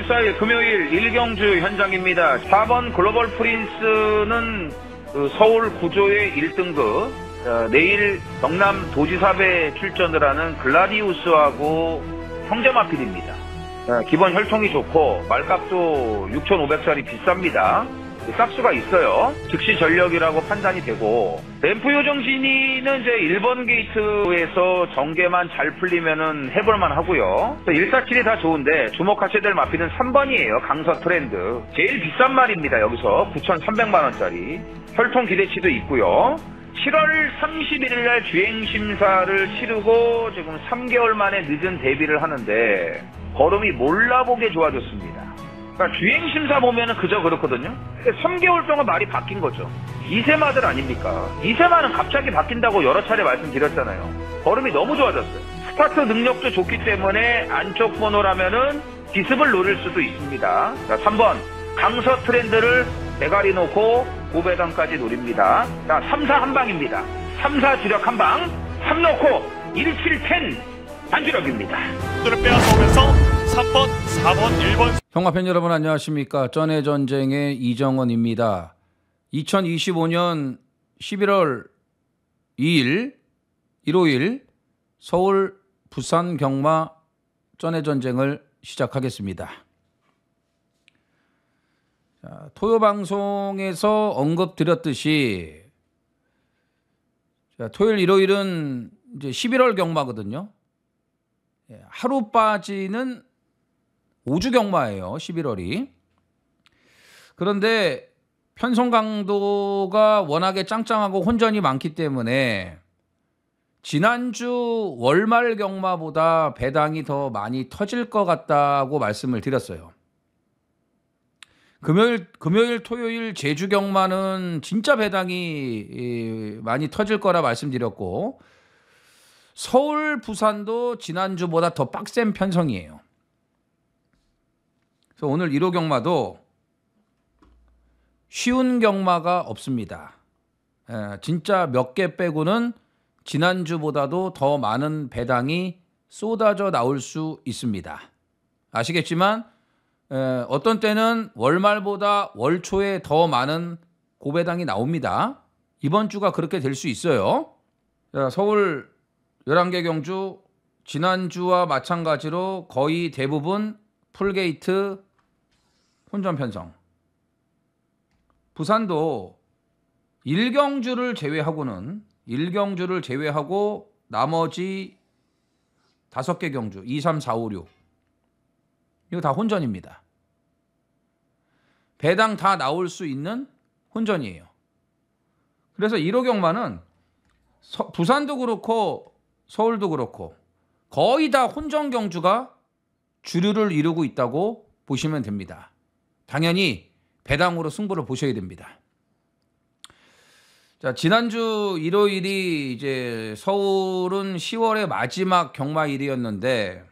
14일 금요일 일경주 현장입니다. 4번 글로벌 프린스는 서울 구조의 1등급, 내일 경남 도지사배 출전을 하는 글라디우스하고 형제마필입니다. 기본 혈통이 좋고 말값도 6,500짜리 비쌉니다. 싹수가 있어요. 즉시 전력이라고 판단이 되고, 램프 요정진이는 이제 1번 게이트에서 전개만 잘 풀리면은 해볼만 하고요. 147이 다 좋은데 주목하셔야 될 마필은 3번이에요. 강서 트렌드. 제일 비싼 말입니다. 여기서 9,300만원짜리. 혈통 기대치도 있고요. 7월 31일 날 주행심사를 치르고 지금 3개월 만에 늦은 데뷔를 하는데 걸음이 몰라보게 좋아졌습니다. 그러니까 주행심사 보면은 그저 그렇거든요. 3개월 동안 말이 바뀐 거죠. 2세마들 아닙니까? 2세마는 갑자기 바뀐다고 여러 차례 말씀드렸잖아요. 걸음이 너무 좋아졌어요. 스타트 능력도 좋기 때문에 안쪽 번호라면은 기습을 노릴 수도 있습니다. 자, 3번 강서 트렌드를 대가리 놓고 5배당까지 노립니다. 자, 3, 4 한방입니다. 3, 4 주력 한방, 3 놓고 1, 7, 10 반주력입니다. 를 빼앗아오면서 3번, 4번, 1번. 평화팬 여러분 안녕하십니까. 전의 전쟁의 이정원입니다. 2025년 11월 2일 일요일 서울 부산 경마 전의 전쟁을 시작하겠습니다. 자, 토요 방송에서 언급드렸듯이 토요일 일요일은 이제 11월 경마거든요. 하루 빠지는 5주 경마예요. 11월이. 그런데 편성 강도가 워낙에 짱짱하고 혼전이 많기 때문에 지난주 월말 경마보다 배당이 더 많이 터질 것 같다고 말씀을 드렸어요. 금요일, 토요일 제주 경마는 진짜 배당이 많이 터질 거라 말씀드렸고, 서울, 부산도 지난주보다 더 빡센 편성이에요. 그래서 오늘 1호 경마도 쉬운 경마가 없습니다. 진짜 몇 개 빼고는 지난주보다도 더 많은 배당이 쏟아져 나올 수 있습니다. 아시겠지만 어떤 때는 월말보다 월초에 더 많은 고배당이 나옵니다. 이번 주가 그렇게 될 수 있어요. 서울 11개 경주 지난주와 마찬가지로 거의 대부분 풀게이트 혼전 편성. 부산도 1경주를 제외하고 나머지 5개 경주 2, 3, 4, 5, 6 이거 다 혼전입니다. 배당 다 나올 수 있는 혼전이에요. 그래서 1호 경마는 부산도 그렇고 서울도 그렇고 거의 다 혼전 경주가 주류를 이루고 있다고 보시면 됩니다. 당연히 배당으로 승부를 보셔야 됩니다. 자, 지난주 일요일이 이제 서울은 10월의 마지막 경마일이었는데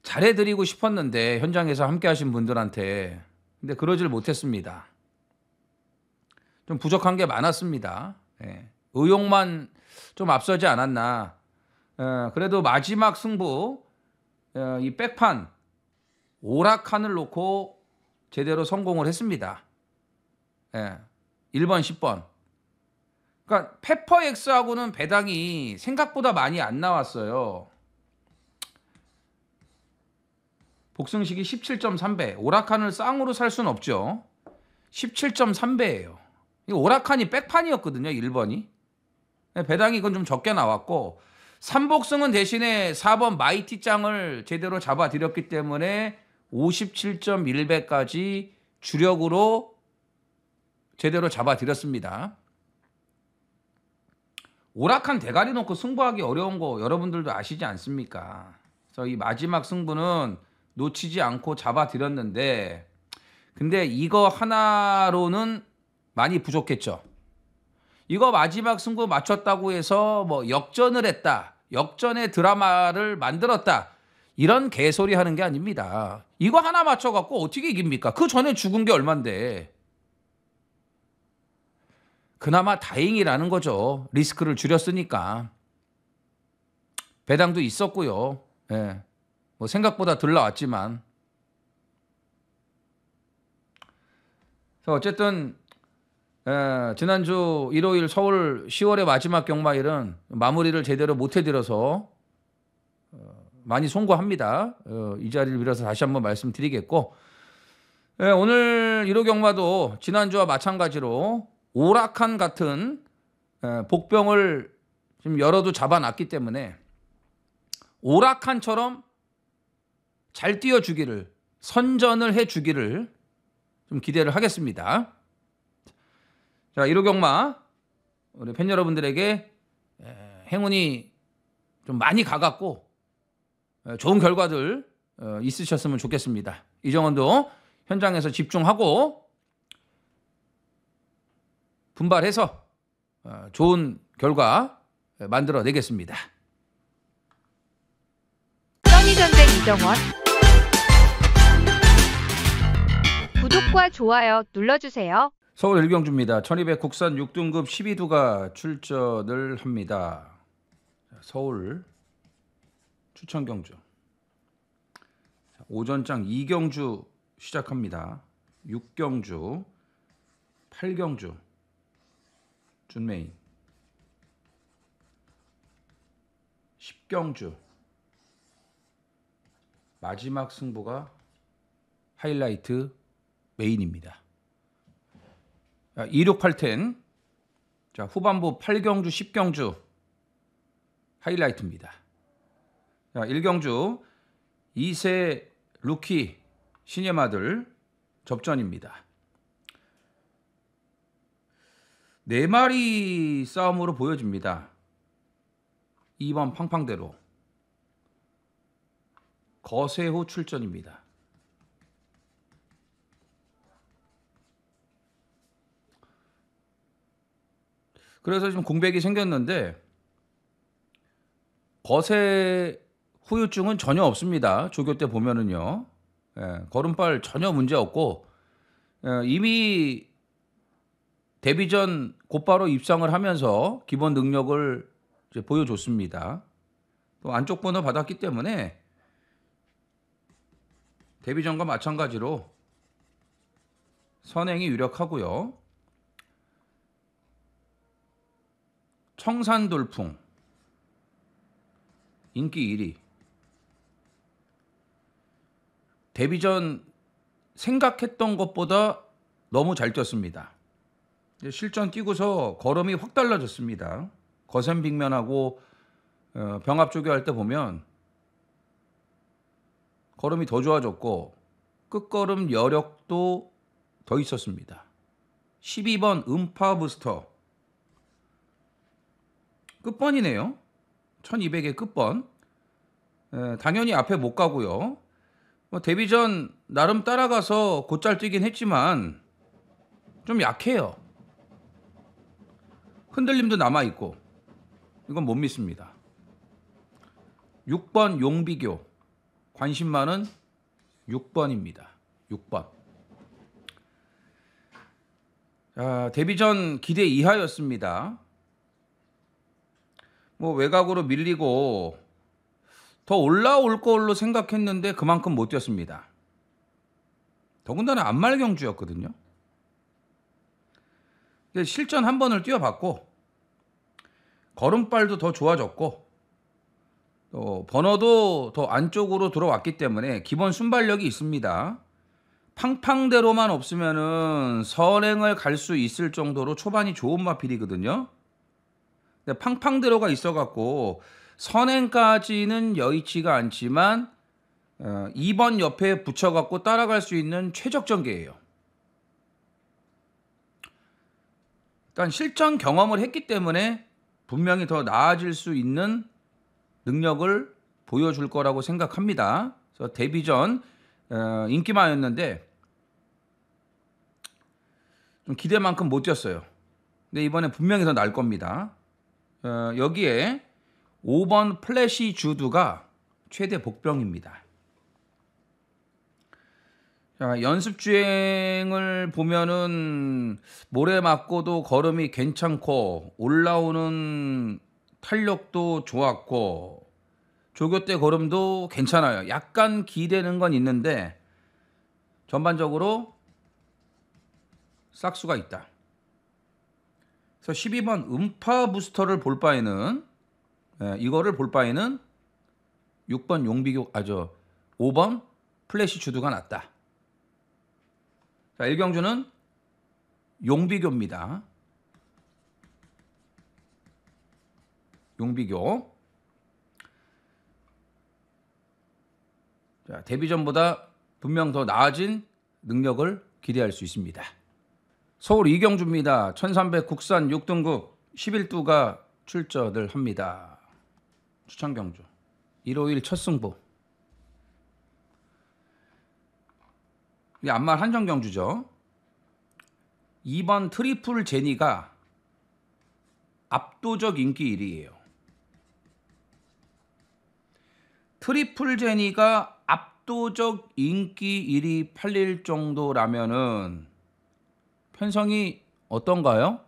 잘해드리고 싶었는데 현장에서 함께 하신 분들한테 근데 그러질 못했습니다. 좀 부족한 게 많았습니다. 의욕만 좀 앞서지 않았나. 그래도 마지막 승부 이 백판 오락칸을 놓고 제대로 성공을 했습니다. 1번, 10번. 그러니까 페퍼엑스하고는 배당이 생각보다 많이 안 나왔어요. 복승식이 17.3배. 오락칸을 쌍으로 살 수는 없죠. 17.3배예요. 오락칸이 백판이었거든요. 1번이. 배당이 이건 좀 적게 나왔고 3복승은 대신에 4번 마이티짱을 제대로 잡아드렸기 때문에 57.1배까지 주력으로 제대로 잡아드렸습니다. 오락한 대가리 놓고 승부하기 어려운 거 여러분들도 아시지 않습니까? 그래서 이 마지막 승부는 놓치지 않고 잡아드렸는데 근데 이거 하나로는 많이 부족했죠. 이거 마지막 승부 맞췄다고 해서 뭐 역전을 했다. 역전의 드라마를 만들었다. 이런 개소리 하는 게 아닙니다. 이거 하나 맞춰갖고 어떻게 이깁니까? 그 전에 죽은 게 얼만데. 그나마 다행이라는 거죠. 리스크를 줄였으니까. 배당도 있었고요. 뭐 생각보다 덜 나왔지만. 그래서 어쨌든 지난주 일요일 서울 10월의 마지막 경마일은 마무리를 제대로 못 해드려서 많이 송구합니다. 이 자리를 빌어서 다시 한번 말씀드리겠고, 오늘 1호 경마도 지난주와 마찬가지로 오락한 같은 복병을 지금 열어도 잡아놨기 때문에 오락한처럼 잘 뛰어주기를, 선전을 해주기를 좀 기대를 하겠습니다. 자, 1호 경마 우리 팬 여러분들에게 행운이 좀 많이 가갖고 좋은 결과들 있으셨으면 좋겠습니다. 이정원도 현장에서 집중하고 분발해서 좋은 결과 만들어내겠습니다. 써니전쟁 이정원. 구독과 좋아요 눌러주세요. 서울 1경주입니다. 1200 국산 6등급 12두가 출전을 합니다. 서울 추천경주. 오전장 2경주 시작합니다. 6경주, 8경주, 준메인, 10경주, 마지막 승부가 하이라이트 메인입니다. 26810, 자, 후반부 8경주, 10경주 하이라이트입니다. 자, 1경주 2세 루키 신예마들 접전입니다. 4마리 싸움으로 보여집니다. 2번 팡팡대로 거세후 출전입니다. 그래서 지금 공백이 생겼는데 거세 후유증은 전혀 없습니다. 조교 때 보면은요. 걸음발 전혀 문제 없고 이미 데뷔 전 곧바로 입상을 하면서 기본 능력을 이제 보여줬습니다. 또 안쪽 번호 받았기 때문에 데뷔 전과 마찬가지로 선행이 유력하고요. 청산돌풍 인기 1위. 데뷔 전 생각했던 것보다 너무 잘 뛰었습니다. 실전 뛰고서 걸음이 확 달라졌습니다. 거센 빅면하고 병합 조교할 때 보면 걸음이 더 좋아졌고 끝걸음 여력도 더 있었습니다. 12번 음파 부스터 끝번이네요. 1200의 끝번. 당연히 앞에 못 가고요. 데뷔 전 나름 따라가서 곧잘 뛰긴 했지만 좀 약해요. 흔들림도 남아있고 이건 못 믿습니다. 6번 용비교 관심 많은 6번입니다. 6번. 자, 데뷔 전 기대 이하였습니다. 외곽으로 밀리고 더 올라올 걸로 생각했는데 그만큼 못 뛰었습니다. 더군다나 안말경주였거든요. 실전 한 번을 뛰어봤고 걸음발도 더 좋아졌고 또 번호도 더 안쪽으로 들어왔기 때문에 기본 순발력이 있습니다. 팡팡대로만 없으면은 선행을 갈 수 있을 정도로 초반이 좋은 마필이거든요. 근데 팡팡대로가 있어갖고 선행까지는 여의치가 않지만 2번 옆에 붙여갖고 따라갈 수 있는 최적전개예요. 일단 실전 경험을 했기 때문에 분명히 더 나아질 수 있는 능력을 보여줄 거라고 생각합니다. 그래서 데뷔 전 인기마였는데 좀 기대만큼 못 뛰었어요. 근데 이번에 분명히 더 날 겁니다. 여기에 5번 플래시 주두가 최대 복병입니다. 자, 연습 주행을 보면은 모래 맞고도 걸음이 괜찮고 올라오는 탄력도 좋았고 조교 때 걸음도 괜찮아요. 약간 기대는 건 있는데 전반적으로 싹수가 있다. 그래서 12번 음파 부스터를 볼 바에는 이거를 볼 바에는 6번 용비교 5번 플래시 주두가 낫다. 자, 1경주는 용비교입니다. 용비교. 자, 데뷔전보다 분명 더 나아진 능력을 기대할 수 있습니다. 서울 이경주입니다. 1300 국산 6등급 11두가 출전을 합니다. 추천경주. 일요일 첫 승부. 이게 안말 한정경주죠. 2번 트리플 제니가 압도적 인기 1위예요. 트리플 제니가 압도적 인기 1위 팔릴 정도라면은 편성이 어떤가요?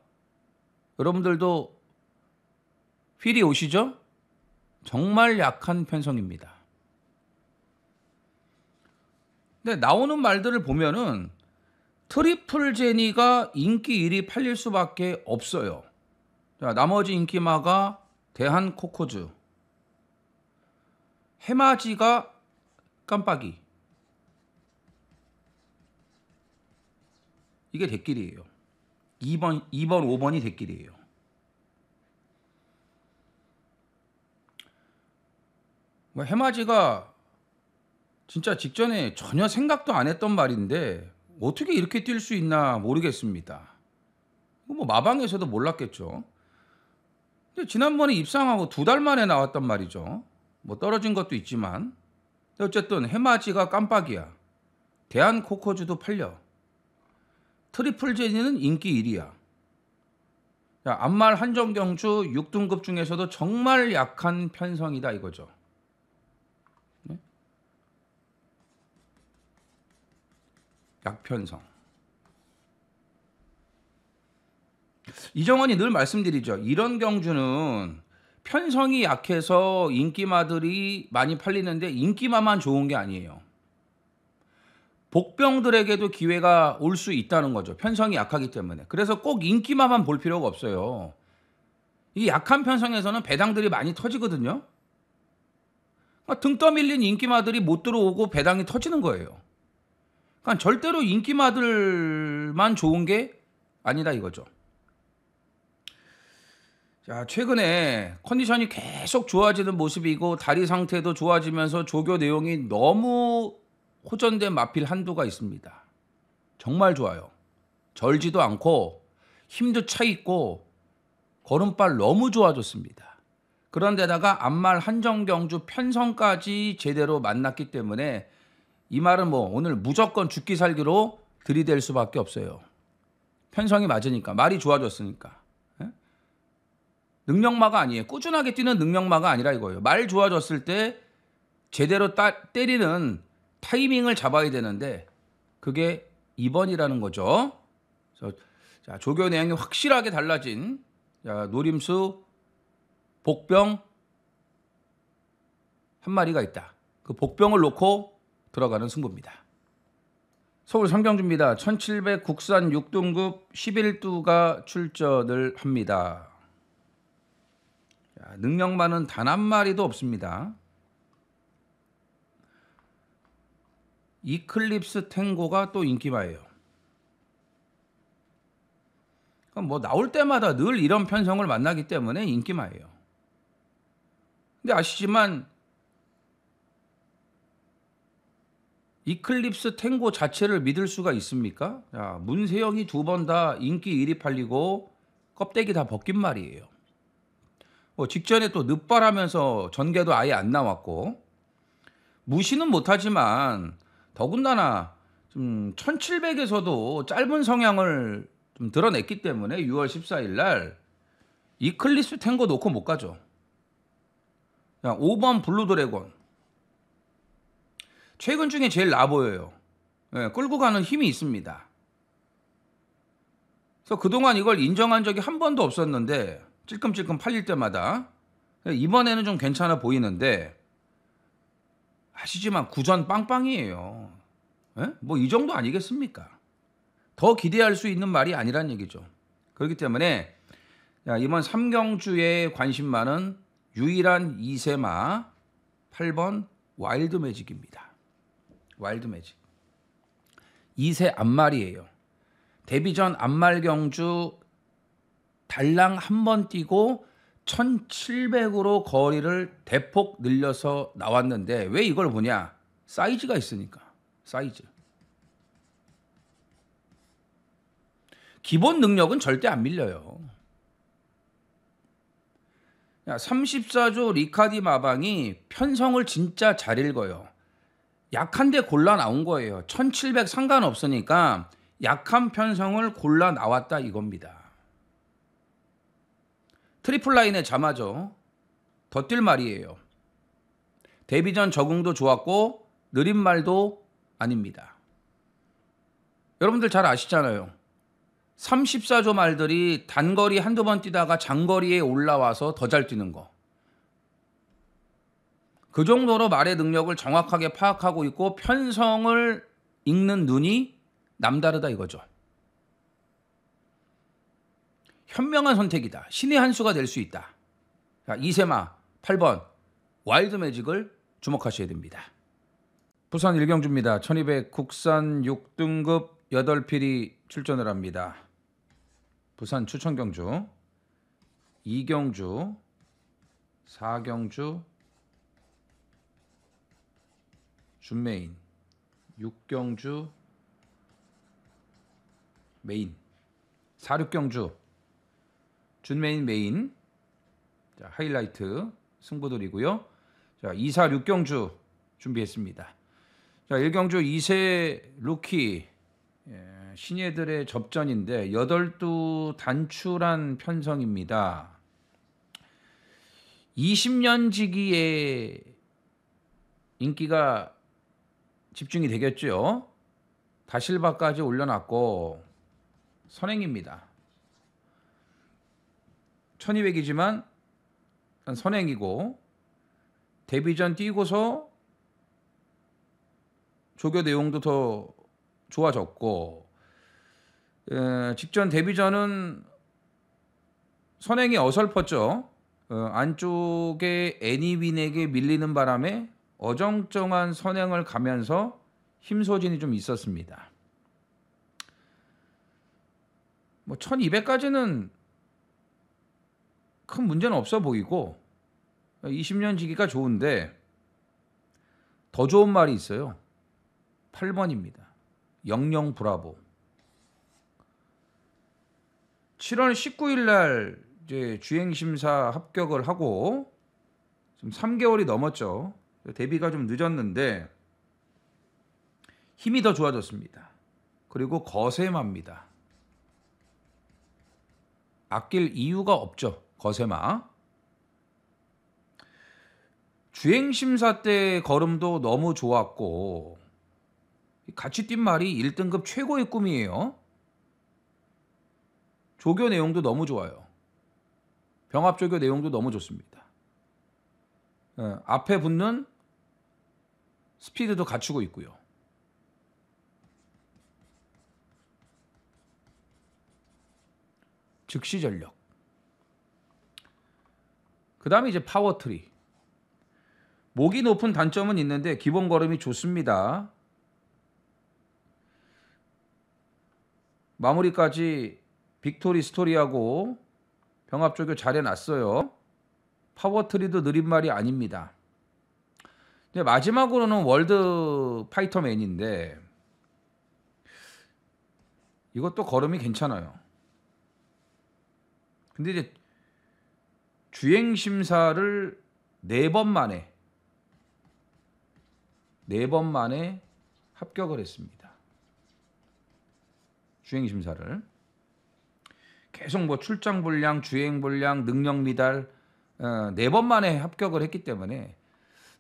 여러분들도 필이 오시죠? 정말 약한 편성입니다. 근데 나오는 말들을 보면은 트리플 제니가 인기 1위 팔릴 수밖에 없어요. 자, 나머지 인기마가 대한 코코즈, 해맞이가 깜빡이. 이게 대길이에요. 2번, 5번이 대길이에요. 해맞이가 진짜 직전에 전혀 생각도 안 했던 말인데 어떻게 이렇게 뛸 수 있나 모르겠습니다. 뭐 마방에서도 몰랐겠죠. 근데 지난번에 입상하고 2달 만에 나왔단 말이죠. 뭐 떨어진 것도 있지만 어쨌든 해맞이가 깜빡이야. 대한 코코즈도 팔려. 트리플 제니는 인기 1위야. 자, 안말 한정경주 6등급 중에서도 정말 약한 편성이다 이거죠. 네? 약편성. 이정원이 늘 말씀드리죠. 이런 경주는 편성이 약해서 인기마들이 많이 팔리는데 인기마만 좋은 게 아니에요. 복병들에게도 기회가 올 수 있다는 거죠. 편성이 약하기 때문에. 그래서 꼭 인기마만 볼 필요가 없어요. 이 약한 편성에서는 배당들이 많이 터지거든요. 그러니까 등 떠밀린 인기마들이 못 들어오고 배당이 터지는 거예요. 그러니까 절대로 인기마들만 좋은 게 아니다 이거죠. 자, 최근에 컨디션이 계속 좋아지는 모습이고 다리 상태도 좋아지면서 조교 내용이 너무 호전된 마필 한두가 있습니다. 정말 좋아요. 절지도 않고 힘도 차 있고 걸음발 너무 좋아졌습니다. 그런데다가 안말 한정경주 편성까지 제대로 만났기 때문에 이 말은 뭐 오늘 무조건 죽기 살기로 들이댈 수밖에 없어요. 편성이 맞으니까, 말이 좋아졌으니까. 능력마가 아니에요. 꾸준하게 뛰는 능력마가 아니라 이거예요. 말 좋아졌을 때 제대로 때리는 타이밍을 잡아야 되는데 그게 2번이라는 거죠. 그래서 자, 조교 내용이 확실하게 달라진 노림수 복병 한 마리가 있다. 그 복병을 놓고 들어가는 승부입니다. 서울 삼경주입니다. 1700 국산 6등급 11두가 출전을 합니다. 자, 능력만은 단 한 마리도 없습니다. 이클립스 탱고가 또 인기마예요. 그럼 뭐 나올 때마다 늘 이런 편성을 만나기 때문에 인기마예요. 근데 아시지만 이클립스 탱고 자체를 믿을 수가 있습니까? 자, 문세영이 2번 다 인기 1위 팔리고 껍데기 다 벗긴 말이에요. 직전에 또 늑발하면서 전개도 아예 안 나왔고 무시는 못하지만 더군다나 좀 1700에서도 짧은 성향을 좀 드러냈기 때문에 6월 14일 날 이클립스 탱고 놓고 못 가죠. 5번 블루 드래곤. 최근 중에 제일 나 보여요. 끌고 가는 힘이 있습니다. 그래서 그동안 이걸 인정한 적이 한 번도 없었는데 찔끔찔끔 팔릴 때마다 이번에는 좀 괜찮아 보이는데 아시지만 구전 빵빵이에요. 뭐 이 정도 아니겠습니까? 더 기대할 수 있는 말이 아니란 얘기죠. 그렇기 때문에 이번 3경주에 관심 많은 유일한 2세마 8번 와일드 매직입니다. 와일드 매직. 2세 앞말이에요. 데뷔전 앞말 경주 달랑 한 번 뛰고 1700으로 거리를 대폭 늘려서 나왔는데 왜 이걸 보냐? 사이즈가 있으니까. 사이즈. 기본 능력은 절대 안 밀려요. 34조 리카디 마방이 편성을 진짜 잘 읽어요. 약한데 골라 나온 거예요. 1700 상관없으니까 약한 편성을 골라 나왔다 이겁니다. 트리플 라인의 자마죠. 더 뛸 말이에요. 데뷔전 적응도 좋았고 느린 말도 아닙니다. 여러분들 잘 아시잖아요. 34조 말들이 단거리 한두 번 뛰다가 장거리에 올라와서 더 잘 뛰는 거. 그 정도로 말의 능력을 정확하게 파악하고 있고 편성을 읽는 눈이 남다르다 이거죠. 현명한 선택이다. 신의 한 수가 될 수 있다. 자, 2세마 8번 와일드 매직을 주목하셔야 됩니다. 부산 일경주입니다. 1200 국산 6등급 8필이 출전을 합니다. 부산 추천경주 2경주 4경주 준메인 6경주 메인 4,6경주 준메인 메인 자, 하이라이트 승부들이고요. 자, 2, 4, 6경주 준비했습니다. 자, 1경주 2세 루키 신예들의 접전인데 8두 단출한 편성입니다. 20년 지기의 인기가 집중이 되겠죠. 다실바까지 올려놨고 선행입니다. 1200이지만 선행이고 데뷔전 뛰고서 조교 내용도 더 좋아졌고 직전 데뷔전은 선행이 어설펐죠. 안쪽에 애니윈에게 밀리는 바람에 어정쩡한 선행을 가면서 힘소진이 좀 있었습니다. 뭐 1200까지는 큰 문제는 없어 보이고 20년 지기가 좋은데 더 좋은 말이 있어요. 8번입니다. 영영 브라보. 7월 19일 날 이제 주행 심사 합격을 하고 지금 3개월이 넘었죠. 데뷔가 좀 늦었는데 힘이 더 좋아졌습니다. 그리고 거세마입니다. 아낄 이유가 없죠. 거세마. 주행 심사 때 걸음도 너무 좋았고 같이 뛴 말이 1등급 최고의 꿈이에요. 조교 내용도 너무 좋아요. 병합 조교 내용도 너무 좋습니다. 앞에 붙는 스피드도 갖추고 있고요. 즉시 전력. 그 다음에 이제 파워트리. 목이 높은 단점은 있는데 기본 걸음이 좋습니다. 마무리까지 빅토리 스토리하고 병합 조교 잘 해놨어요. 파워트리도 느린 말이 아닙니다. 이제 마지막으로는 월드 파이터맨인데 이것도 걸음이 괜찮아요. 근데 이제 주행 심사를 4번 만에 합격을 했습니다. 주행 심사를 계속 뭐 출장 분량, 주행 분량, 능력 미달 4번 만에 합격을 했기 때문에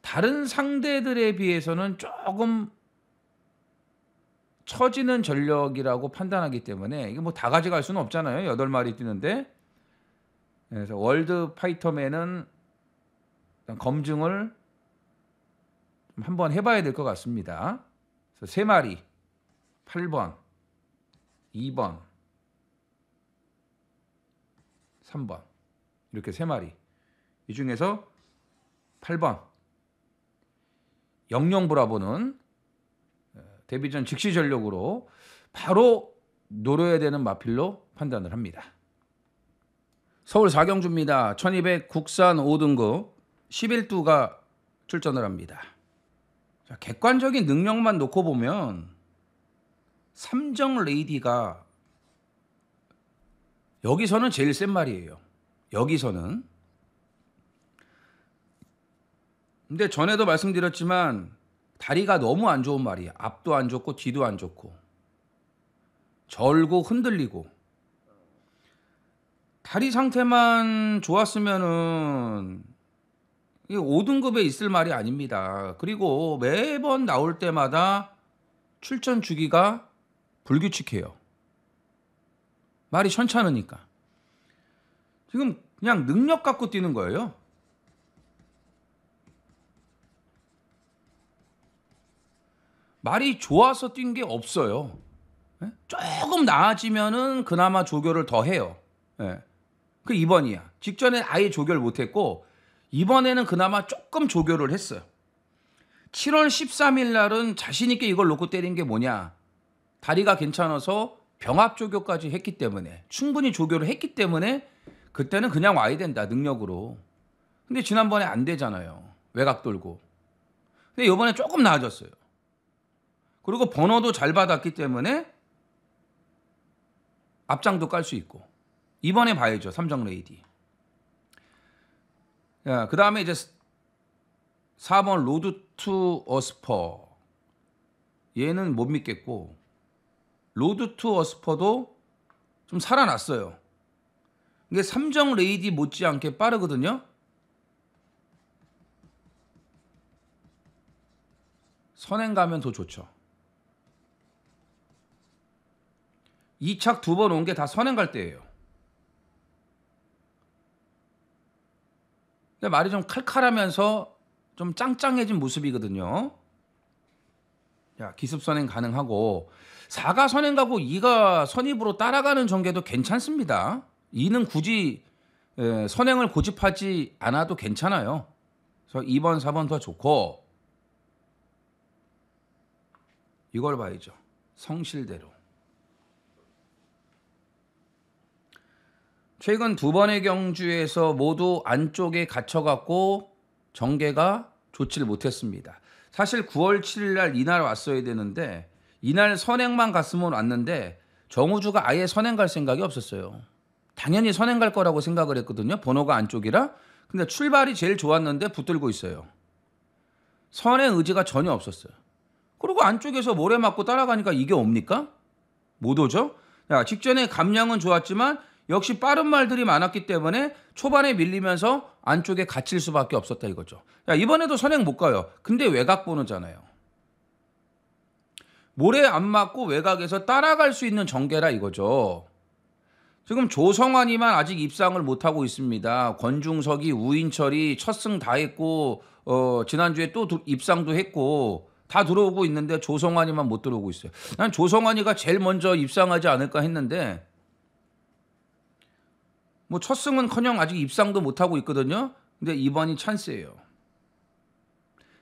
다른 상대들에 비해서는 조금 처지는 전력이라고 판단하기 때문에 이게 뭐 다 가져갈 수는 없잖아요. 8마리 뛰는데. 그래서 월드 파이터맨은 검증을 한번 해봐야 될 것 같습니다. 그래서 3마리 8번, 2번, 3번 이렇게 3마리. 이 중에서 8번 영영 브라보는 데뷔 전 즉시 전력으로 바로 노려야 되는 마필로 판단을 합니다. 서울 4경주입니다. 1200 국산 5등급 11두가 출전을 합니다. 자, 객관적인 능력만 놓고 보면 삼정 레이디가 여기서는 제일 센 말이에요. 여기서는. 근데 전에도 말씀드렸지만 다리가 너무 안 좋은 말이야. 앞도 안 좋고 뒤도 안 좋고 절고 흔들리고. 다리 상태만 좋았으면은 5등급에 있을 말이 아닙니다. 그리고 매번 나올 때마다 출전 주기가 불규칙해요. 말이 현찮으니까. 지금 그냥 능력 갖고 뛰는 거예요. 말이 좋아서 뛴 게 없어요. 조금 나아지면은 그나마 조교를 더 해요. 그 이번이야. 직전에 아예 조교를 못했고 이번에는 그나마 조금 조교를 했어요. 7월 13일 날은 자신 있게 이걸 놓고 때린 게 뭐냐. 다리가 괜찮아서 병합 조교까지 했기 때문에, 충분히 조교를 했기 때문에 그때는 그냥 와야 된다, 능력으로. 근데 지난번에 안 되잖아요. 외곽 돌고. 근데 이번에 조금 나아졌어요. 그리고 번호도 잘 받았기 때문에 앞장도 깔 수 있고. 이번에 봐야죠, 삼정 레이디. 그 다음에 이제 4번 로드 투 어스퍼. 얘는 못 믿겠고, 로드 투 어스퍼도 좀 살아났어요. 이게 삼정 레이디 못지않게 빠르거든요. 선행 가면 더 좋죠. 2착 2번 온 게 다 선행 갈 때예요. 근데 말이 좀 칼칼하면서 좀 짱짱해진 모습이거든요. 자, 기습 선행 가능하고 4가 선행 가고 2가 선입으로 따라가는 전개도 괜찮습니다. 2는 굳이 선행을 고집하지 않아도 괜찮아요. 그래서 2번, 4번 더 좋고, 이걸 봐야죠. 성실대로. 최근 2번의 경주에서 모두 안쪽에 갇혀갖고 전개가 좋지를 못했습니다. 사실 9월 7일 날 이날 왔어야 되는데 이날 선행만 갔으면 왔는데 정우주가 아예 선행 갈 생각이 없었어요. 당연히 선행 갈 거라고 생각을 했거든요. 번호가 안쪽이라. 근데 출발이 제일 좋았는데 붙들고 있어요. 선행 의지가 전혀 없었어요. 그리고 안쪽에서 모래 맞고 따라가니까 이게 옵니까? 못 오죠? 야, 직전에 감량은 좋았지만 역시 빠른 말들이 많았기 때문에 초반에 밀리면서 안쪽에 갇힐 수밖에 없었다 이거죠. 야, 이번에도 선행 못 가요. 근데 외곽 번호잖아요. 모래 안 맞고 외곽에서 따라갈 수 있는 전개라 이거죠. 지금 조성환이만 아직 입상을 못하고 있습니다. 권중석이, 우인철이 첫 승 다 했고 지난주에 또 입상도 했고 다 들어오고 있는데 조성환이만 못 들어오고 있어요. 난 조성환이가 제일 먼저 입상하지 않을까 했는데 뭐 첫 승은커녕 아직 입상도 못하고 있거든요. 근데 이번이 찬스예요.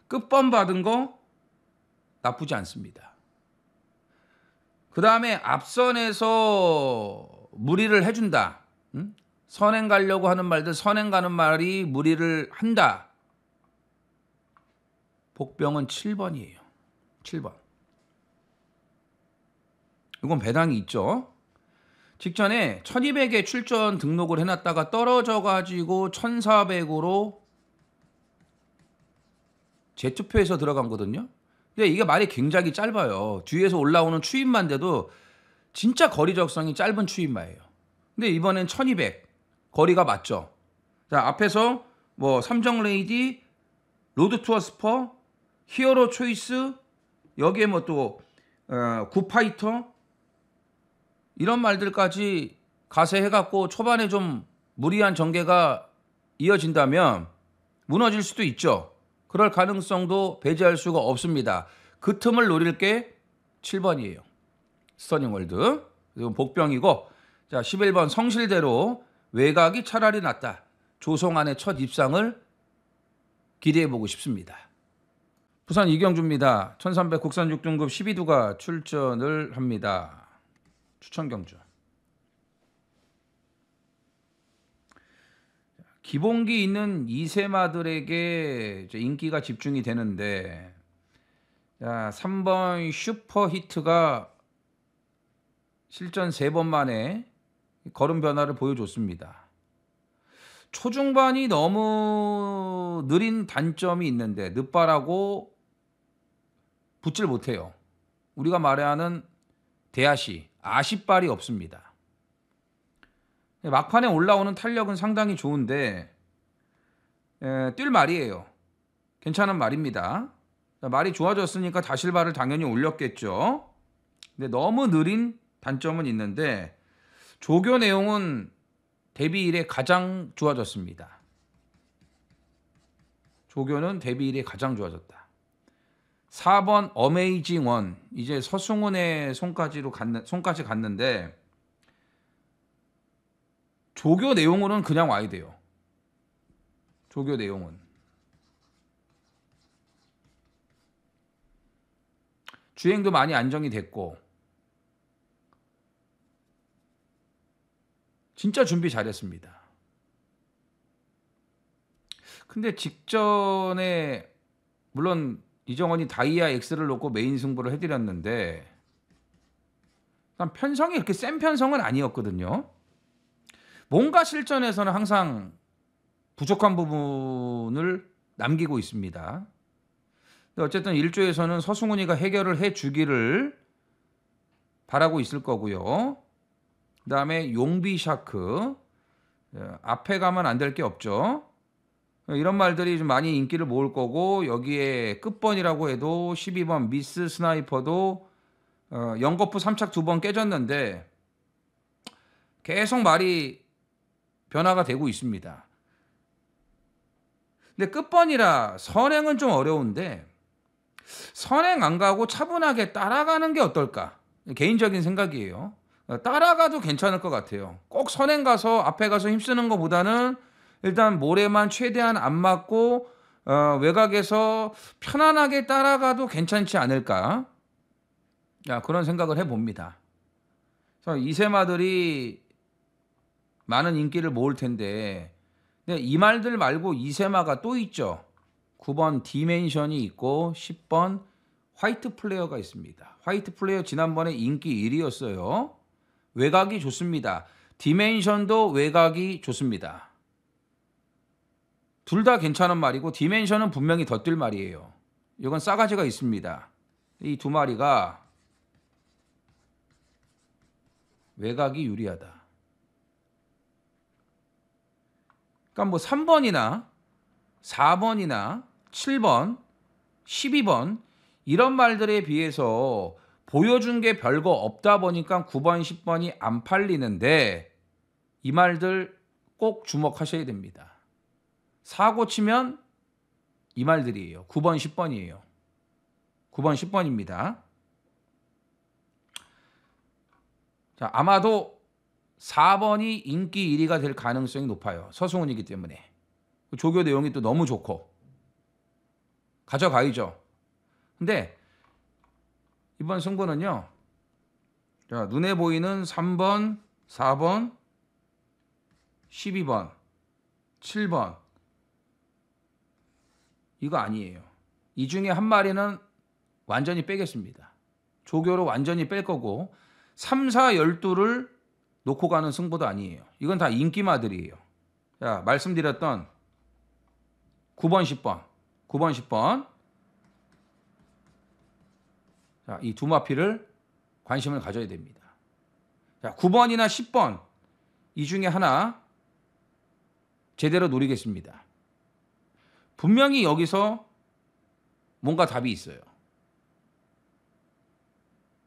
끝번 받은 거 나쁘지 않습니다. 그 다음에 앞선에서 무리를 해준다. 선행 가려고 하는 말들, 선행 가는 말이 무리를 한다. 복병은 7번이에요. 7번. 이건 배당이 있죠. 직전에 1200에 출전 등록을 해놨다가 떨어져가지고 1400으로 재투표해서 들어간 거거든요. 근데 이게 말이 굉장히 짧아요. 뒤에서 올라오는 추임만 돼도 진짜 거리 적성이 짧은 추임마예요. 근데 이번엔 1200 거리가 맞죠. 자, 앞에서 뭐 삼정 레이디, 로드 투어 스퍼, 히어로 초이스, 여기에 뭐 또 굿파이터 이런 말들까지 가세해갖고 초반에 좀 무리한 전개가 이어진다면 무너질 수도 있죠. 그럴 가능성도 배제할 수가 없습니다. 그 틈을 노릴 게 7번이에요. 스터닝월드. 그리고 복병이고, 자 11번 성실대로 외곽이 차라리 낫다. 조성안의 첫 입상을 기대해보고 싶습니다. 부산 이경주입니다. 1300 국산 6등급 12두가 출전을 합니다. 추천 경주. 기본기 있는 2세마들에게 인기가 집중이 되는데, 자, 3번 슈퍼히트가 실전 3번 만에 걸음 변화를 보여줬습니다. 초중반이 너무 느린 단점이 있는데 늦발하고 붙질 못해요. 우리가 말하는 대하시, 아시발이 없습니다. 막판에 올라오는 탄력은 상당히 좋은데 뛸 말이에요. 괜찮은 말입니다. 말이 좋아졌으니까 다실발을 당연히 올렸겠죠. 근데 너무 느린 단점은 있는데 조교 내용은 데뷔 이래 가장 좋아졌습니다. 조교는 데뷔 이래 가장 좋아졌다. 4번 어메이징 원, 이제 서승훈의 손까지 갔는데 조교 내용으로는 그냥 와야 돼요. 조교 내용은 주행도 많이 안정이 됐고 진짜 준비 잘했습니다. 근데 직전에 물론 이정원이 다이아 X를 놓고 메인 승부를 해드렸는데 편성이 그렇게 센 편성은 아니었거든요. 뭔가 실전에서는 항상 부족한 부분을 남기고 있습니다. 근데 어쨌든 1조에서는 서승훈이가 해결을 해주기를 바라고 있을 거고요. 그 다음에 용비샤크, 앞에 가면 안 될 게 없죠. 이런 말들이 좀 많이 인기를 모을 거고, 여기에 끝번이라고 해도 12번 미스 스나이퍼도 연거푸 3착 2번 깨졌는데 계속 말이 변화가 되고 있습니다. 근데 끝번이라 선행은 좀 어려운데 선행 안 가고 차분하게 따라가는 게 어떨까? 개인적인 생각이에요. 따라가도 괜찮을 것 같아요. 꼭 선행 가서 앞에 가서 힘쓰는 것보다는 일단 모래만 최대한 안 맞고 외곽에서 편안하게 따라가도 괜찮지 않을까? 그런 생각을 해봅니다. 그래서 이세마들이 많은 인기를 모을 텐데 이 말들 말고 이세마가 또 있죠. 9번 디멘션이 있고 10번 화이트 플레이어가 있습니다. 화이트 플레이어 지난번에 인기 1위였어요. 외곽이 좋습니다. 디멘션도 외곽이 좋습니다. 둘 다 괜찮은 말이고 디멘션은 분명히 더 뛸 말이에요. 이건 싸가지가 있습니다. 이 두 마리가 외곽이 유리하다. 그러니까 뭐 3번이나 4번이나 7번, 12번 이런 말들에 비해서 보여준 게 별거 없다 보니까 9번, 10번이 안 팔리는데 이 말들 꼭 주목하셔야 됩니다. 사고 치면 이 말들이에요. 9번, 10번이에요. 9번, 10번입니다. 자, 아마도 4번이 인기 1위가 될 가능성이 높아요. 서승훈이기 때문에. 조교 내용이 또 너무 좋고. 가져가야죠. 근데 이번 승부는요. 자, 눈에 보이는 3번, 4번, 12번, 7번 이거 아니에요. 이 중에 한 마리는 완전히 빼겠습니다. 조교로 완전히 뺄 거고 3, 4, 12를 놓고 가는 승부도 아니에요. 이건 다 인기마들이에요. 자, 말씀드렸던 9번, 10번, 9번, 10번. 자, 이 두 마피를 관심을 가져야 됩니다. 자, 9번이나 10번 이 중에 하나 제대로 노리겠습니다. 분명히 여기서 뭔가 답이 있어요.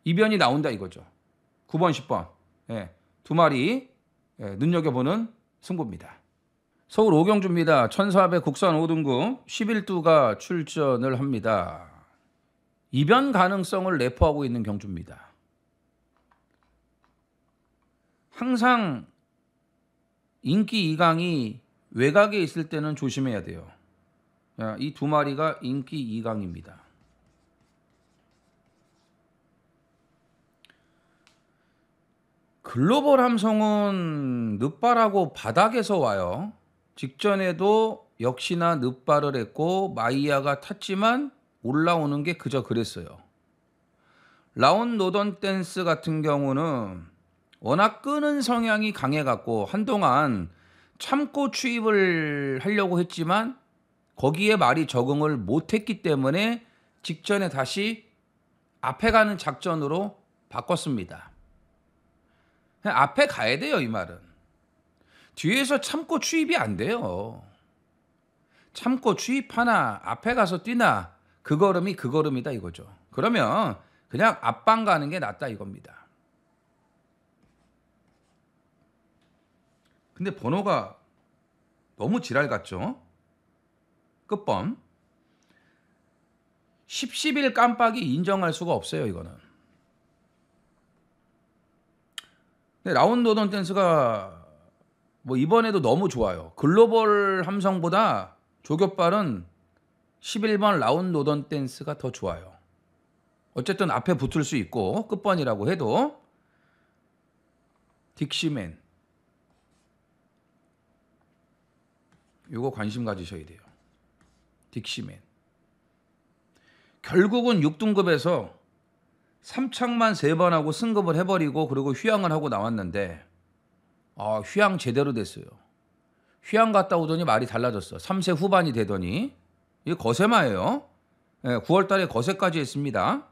이변이 나온다 이거죠. 9번, 10번. 두 마리 눈여겨보는 승부입니다. 서울 오경주입니다. 1400 국산 5등급 11두가 출전을 합니다. 이변 가능성을 내포하고 있는 경주입니다. 항상 인기 2강이 외곽에 있을 때는 조심해야 돼요. 이 두 마리가 인기 2강입니다. 글로벌 함성은 늦발하고 바닥에서 와요. 직전에도 역시나 늦발을 했고 마이야가 탔지만 올라오는 게 그저 그랬어요. 라운 노던 댄스 같은 경우는 워낙 끄는 성향이 강해갖고 한동안 참고 추입을 하려고 했지만 거기에 말이 적응을 못했기 때문에 직전에 다시 앞에 가는 작전으로 바꿨습니다. 그냥 앞에 가야 돼요, 이 말은. 뒤에서 참고 추입이 안 돼요. 참고 추입하나 앞에 가서 뛰나 그 걸음이 그 걸음이다 이거죠. 그러면 그냥 앞방 가는 게 낫다 이겁니다. 근데 번호가 너무 지랄 같죠? 끝번 10, 11 깜빡이 인정할 수가 없어요 이거는. 근데 라운 노던 댄스가 뭐 이번에도 너무 좋아요. 글로벌 함성보다 조교빨은 11번 라운 노던 댄스가 더 좋아요. 어쨌든 앞에 붙을 수 있고 끝번이라고 해도 딕시맨 요거 관심 가지셔야 돼요. 딕시맨 결국은 6등급에서 3착만 3번 하고 승급을 해버리고 그리고 휴양을 하고 나왔는데 휴양 제대로 됐어요. 휴양 갔다 오더니 말이 달라졌어. 3세 후반이 되더니 이게 거세마예요. 9월 달에 거세까지 했습니다.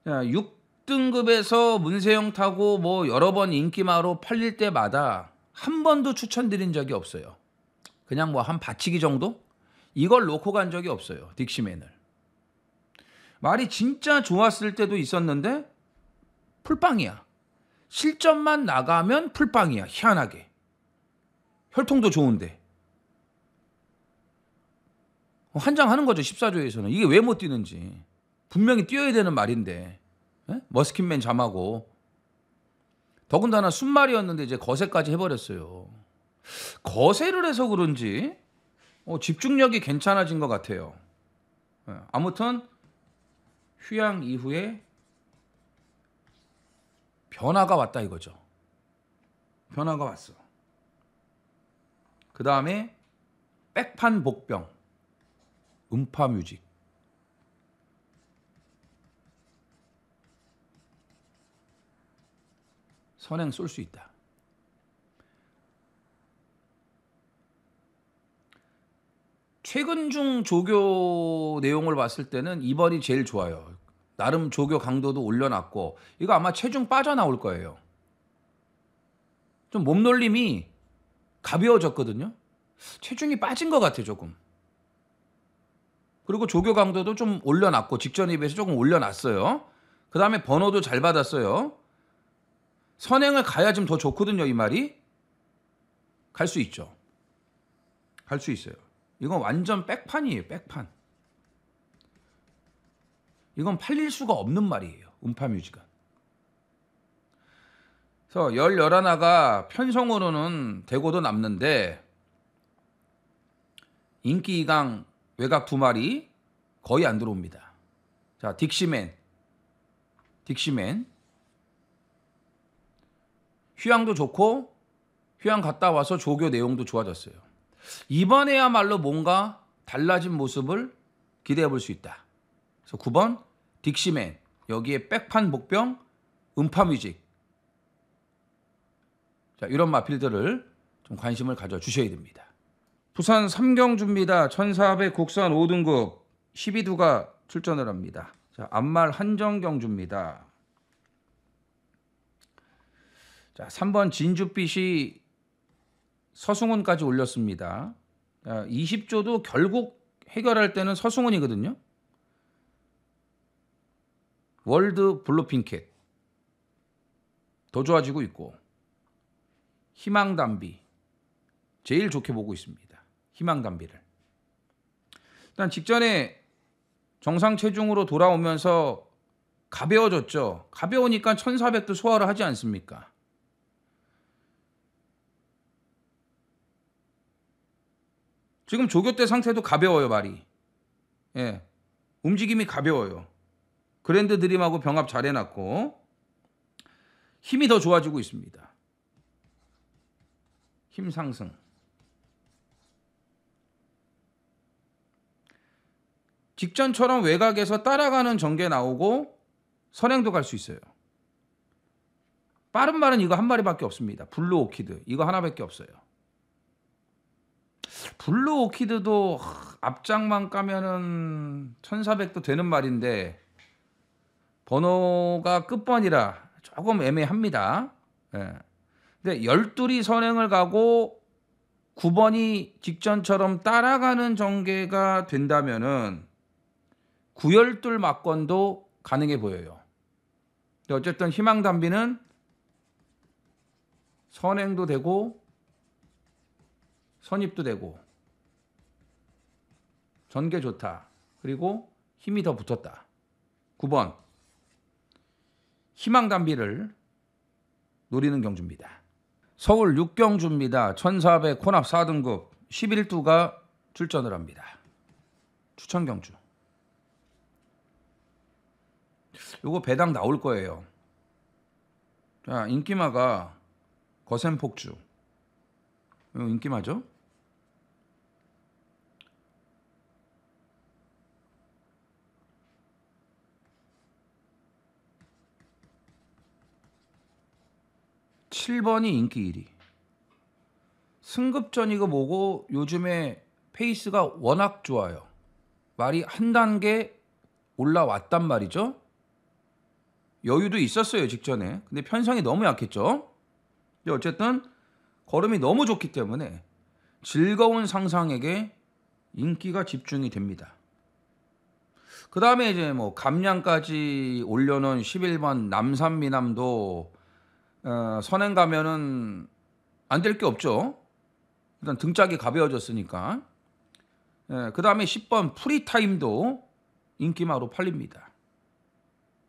6등급에서 문세영 타고 뭐 여러 번 인기마로 팔릴 때마다 한 번도 추천드린 적이 없어요. 그냥 뭐 한 받치기 정도? 이걸 놓고 간 적이 없어요. 딕시맨을. 말이 진짜 좋았을 때도 있었는데 풀빵이야. 실점만 나가면 풀빵이야. 희한하게. 혈통도 좋은데. 환장하는 거죠. 14조에서는. 이게 왜 못 뛰는지. 분명히 뛰어야 되는 말인데. 머스킨맨 잠하고. 더군다나 순말이었는데 이제 거세까지 해버렸어요. 거세를 해서 그런지 집중력이 괜찮아진 것 같아요. 아무튼 휴양 이후에 변화가 왔다 이거죠. 변화가 왔어. 그 다음에 백판 복병, 음파뮤직. 선행 쏠 수 있다. 최근 중 조교 내용을 봤을 때는 이번이 제일 좋아요. 나름 조교 강도도 올려놨고 이거 아마 체중 빠져나올 거예요. 좀 몸놀림이 가벼워졌거든요. 체중이 빠진 것 같아 조금. 그리고 조교 강도도 좀 올려놨고 직전에 비해서 조금 올려놨어요. 그 다음에 번호도 잘 받았어요. 선행을 가야 좀 더 좋거든요. 이 말이. 갈 수 있죠. 갈 수 있어요. 이건 완전 백판이에요. 백판. 이건 팔릴 수가 없는 말이에요. 음파뮤직은. 그래서 11하나가 편성으로는 되고도 남는데 인기 2강 외곽 2마리 거의 안 들어옵니다. 자, 딕시맨. 휴양도 좋고 휴양 갔다 와서 조교 내용도 좋아졌어요. 이번에야말로 뭔가 달라진 모습을 기대해 볼 수 있다. 그래서 9번 딕시맨, 여기에 백판 복병, 음파뮤직. 자, 이런 마필들을 좀 관심을 가져주셔야 됩니다. 부산 삼경주입니다. 1400 국산 5등급 12두가 출전을 합니다. 자, 앞말 한정경주입니다. 자, 3번 진주빛이 서승훈까지 올렸습니다. 20조도 결국 해결할 때는 서승훈이거든요. 월드 블루핑켓 더 좋아지고 있고 희망담비 제일 좋게 보고 있습니다. 희망담비를. 일단 직전에 정상 체중으로 돌아오면서 가벼워졌죠. 가벼우니까 1400도 소화를 하지 않습니까? 지금 조교 때 상태도 가벼워요, 말이. 예. 움직임이 가벼워요. 그랜드 드림하고 병합 잘 해놨고 힘이 더 좋아지고 있습니다. 힘 상승. 직전처럼 외곽에서 따라가는 전개 나오고 선행도 갈 수 있어요. 빠른 말은 이거 한 마리밖에 없습니다. 블루 오키드 이거 하나밖에 없어요. 블루 오키드도 앞장만 까면은 1400도 되는 말인데 번호가 끝번이라 조금 애매합니다. 예. 근데 12리 선행을 가고 9번이 직전처럼 따라가는 전개가 된다면은 9열둘 막건도 가능해 보여요. 근데 어쨌든 희망담비는 선행도 되고 선입도 되고 전개 좋다. 그리고 힘이 더 붙었다. 9번 희망담비를 노리는 경주입니다. 서울 6경주입니다. 1400 혼합 4등급 11두가 출전을 합니다. 추천 경주. 요거 배당 나올 거예요. 자, 인기마가 거센폭주. 이거 인기마죠? (7번이) 인기 1위. 승급전이고 뭐고 요즘에 페이스가 워낙 좋아요. 말이 한 단계 올라왔단 말이죠. 여유도 있었어요 직전에. 근데 편성이 너무 약했죠. 근데 어쨌든 걸음이 너무 좋기 때문에 즐거운 상상에게 인기가 집중이 됩니다. 그 다음에 이제 뭐 감량까지 올려놓은 11번 남산미남도 선행 가면은 안 될 게 없죠. 일단 등짝이 가벼워졌으니까. 그 다음에 10번 프리타임도 인기마로 팔립니다.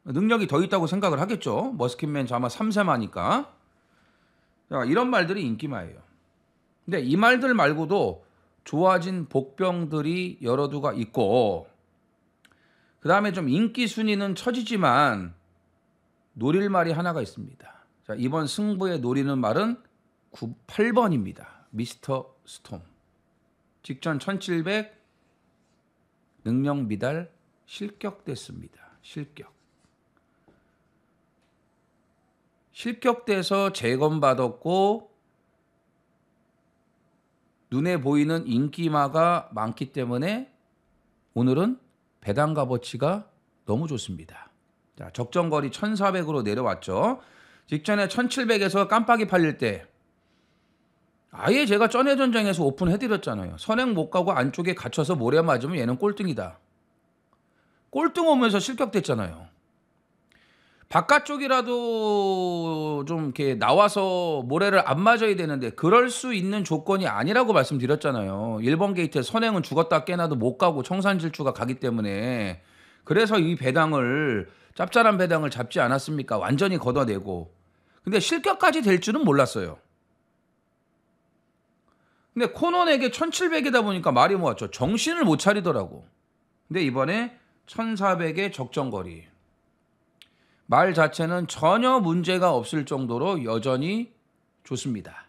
능력이 더 있다고 생각을 하겠죠. 머스킷맨 아마 3세마니까. 자, 이런 말들이 인기마예요. 근데 이 말들 말고도 좋아진 복병들이 여러 두가 있고 그 다음에 좀 인기 순위는 처지지만 노릴 말이 하나가 있습니다. 자, 이번 승부에 노리는 말은 8번입니다. 미스터 스톰. 직전 1700 능력 미달 실격됐습니다. 실격돼서 재검받았고 눈에 보이는 인기마가 많기 때문에 오늘은 배당 값어치가 너무 좋습니다. 자, 적정거리 1400으로 내려왔죠. 직전에 1700에서 깜빡이 팔릴 때 아예 제가 전해전장에서 오픈해드렸잖아요. 선행 못 가고 안쪽에 갇혀서 모래 맞으면 얘는 꼴등이다. 꼴등 오면서 실격됐잖아요. 바깥쪽이라도 좀 이렇게 나와서 모래를 안 맞아야 되는데 그럴 수 있는 조건이 아니라고 말씀드렸잖아요. 1번 게이트에 선행은 죽었다 깨나도 못 가고 청산질주가 가기 때문에 그래서 이 배당을 짭짤한 배당을 잡지 않았습니까? 완전히 걷어내고. 근데 실격까지 될 줄은 몰랐어요. 근데 코논에게 1700이다 보니까 말이 모았죠. 정신을 못 차리더라고. 근데 이번에 1400의 적정거리. 말 자체는 전혀 문제가 없을 정도로 여전히 좋습니다.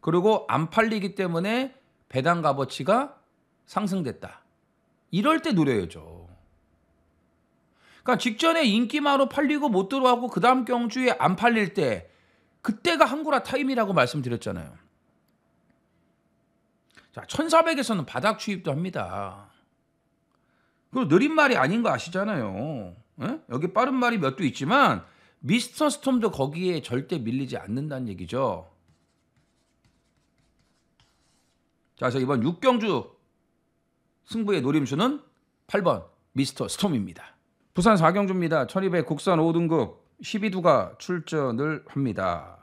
그리고 안 팔리기 때문에 배당 값어치가 상승됐다. 이럴 때 노려야죠. 그러니까 직전에 인기마로 팔리고 못 들어가고 그 다음 경주에 안 팔릴 때 그때가 한구라 타임이라고 말씀드렸잖아요. 자, 1400에서는 바닥 추입도 합니다. 그리고 느린 말이 아닌 거 아시잖아요. 에? 여기 빠른 말이 몇 두 있지만 미스터 스톰도 거기에 절대 밀리지 않는다는 얘기죠. 자, 그래서 이번 6경주 승부의 노림수는 8번 미스터 스톰입니다. 부산 4경주입니다. 1200 국산 5등급 12두가 출전을 합니다.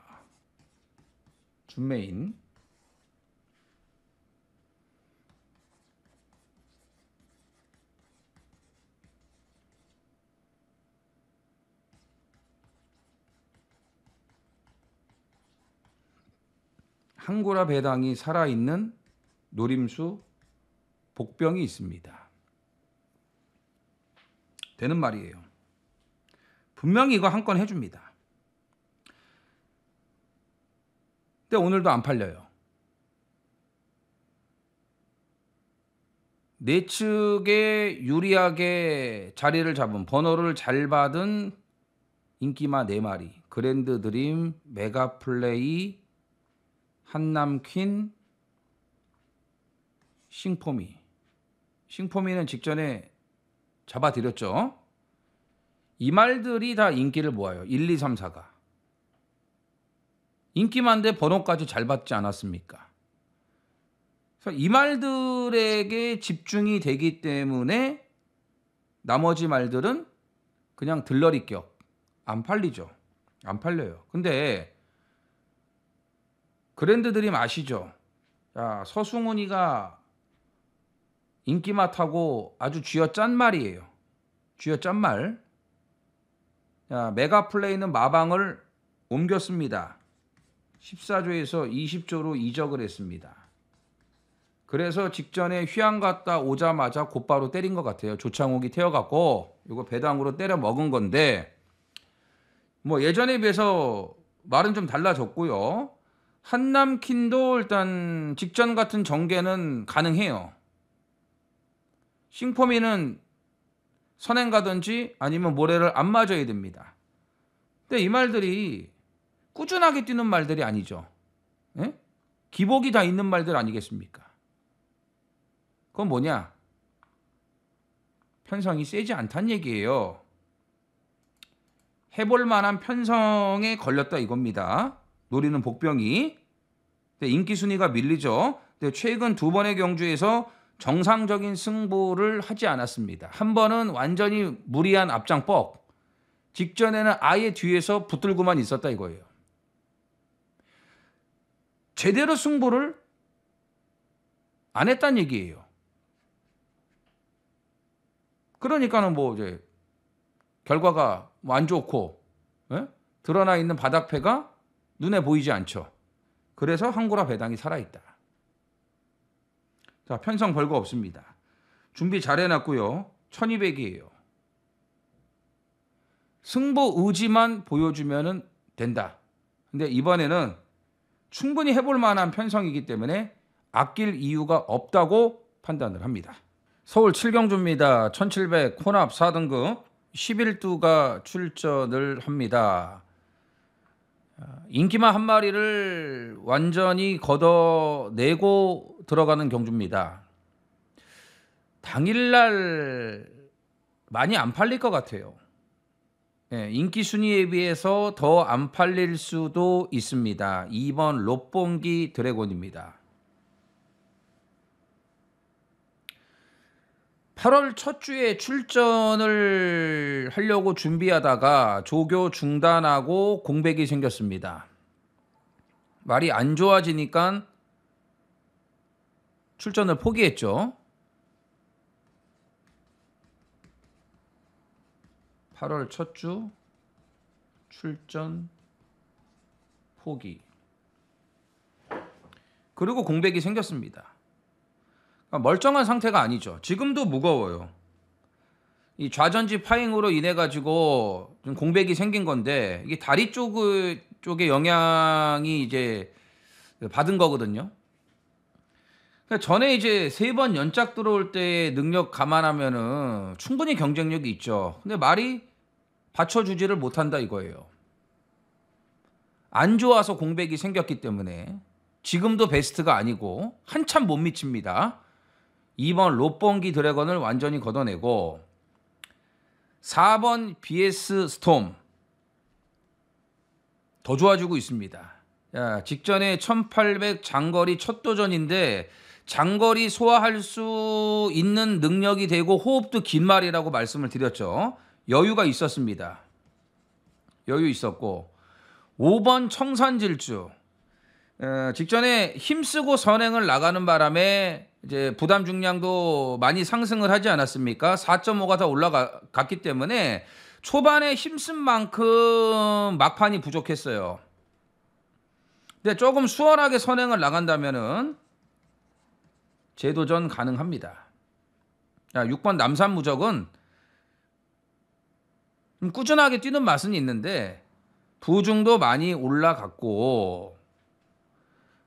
준메인. 항구라 배당이 살아있는 노림수 복병이 있습니다. 되는 말이에요. 분명히 이거 한 건 해줍니다. 근데 오늘도 안 팔려요. 내측에 유리하게 자리를 잡은, 번호를 잘 받은 인기마 4마리, 그랜드 드림, 메가 플레이, 한남 퀸, 싱포미. 싱포미는 직전에 잡아드렸죠. 이 말들이 다 인기를 모아요. 1, 2, 3, 4가. 인기 많은데 번호까지 잘 받지 않았습니까? 그래서 이 말들에게 집중이 되기 때문에 나머지 말들은 그냥 들러리격. 안 팔리죠. 안 팔려요. 근데 그랜드 드림 아시죠? 자, 서승훈이가 인기마 타고 아주 쥐어짠 말이에요. 쥐어짠 말. 자, 메가 플레이는 마방을 옮겼습니다. 14조에서 20조로 이적을 했습니다. 그래서 직전에 휴양 갔다 오자마자 곧바로 때린 것 같아요. 조창욱이 태워갖고 이거 배당으로 때려 먹은 건데, 뭐 예전에 비해서 말은 좀 달라졌고요. 한남킨도 일단 직전 같은 전개는 가능해요. 싱포미는 선행 가든지 아니면 모래를 안 맞아야 됩니다. 근데 이 말들이 꾸준하게 뛰는 말들이 아니죠. 예? 기복이 다 있는 말들 아니겠습니까? 그건 뭐냐? 편성이 세지 않다는 얘기예요. 해볼 만한 편성에 걸렸다 이겁니다. 노리는 복병이. 인기 순위가 밀리죠. 근데 최근 2번의 경주에서 정상적인 승부를 하지 않았습니다. 한 번은 완전히 무리한 앞장 뻑. 직전에는 아예 뒤에서 붙들고만 있었다 이거예요. 제대로 승부를 안 했다는 얘기예요. 그러니까는 뭐 이제 결과가 뭐 안 좋고, 예? 드러나 있는 바닥패가 눈에 보이지 않죠. 그래서 항구라 배당이 살아있다. 자, 편성 별거 없습니다. 준비 잘 해놨고요. 1200이에요. 승부 의지만 보여주면 된다. 근데 이번에는 충분히 해볼 만한 편성이기 때문에 아낄 이유가 없다고 판단을 합니다. 서울 7경주입니다. 1700 혼합 4등급 11두가 출전을 합니다. 인기마 한 마리를 완전히 걷어내고 들어가는 경주입니다. 당일날 많이 안 팔릴 것 같아요. 예, 인기 순위에 비해서 더 안 팔릴 수도 있습니다. 2번 롯봉기 드래곤입니다. 8월 첫 주에 출전을 하려고 준비하다가 조교 중단하고 공백이 생겼습니다. 말이 안 좋아지니까 출전을 포기했죠. 8월 첫 주 출전 포기. 그리고 공백이 생겼습니다. 멀쩡한 상태가 아니죠. 지금도 무거워요. 이 좌전지 파행으로 인해 가지고 좀 공백이 생긴 건데, 이게 다리 쪽에 영향이 이제 받은 거거든요. 그러니까 전에 이제 3번 연짝 들어올 때의 능력 감안하면은 충분히 경쟁력이 있죠. 근데 말이 받쳐주지를 못한다 이거예요. 안 좋아서 공백이 생겼기 때문에 지금도 베스트가 아니고 한참 못 미칩니다. 2번 롯봉기 드래곤을 완전히 걷어내고 4번 BS 스톰 더 좋아지고 있습니다. 야, 직전에 1800 장거리 첫 도전인데 장거리 소화할 수 있는 능력이 되고 호흡도 긴 말이라고 말씀을 드렸죠. 여유가 있었습니다. 여유 있었고 5번 청산질주 직전에 힘쓰고 선행을 나가는 바람에 이제 부담 중량도 많이 상승을 하지 않았습니까? 4.5가 더 올라갔기 때문에 초반에 힘쓴 만큼 막판이 부족했어요. 근데 조금 수월하게 선행을 나간다면은 재도전 가능합니다. 자, 6번 남산무적은 좀 꾸준하게 뛰는 맛은 있는데 부중도 많이 올라갔고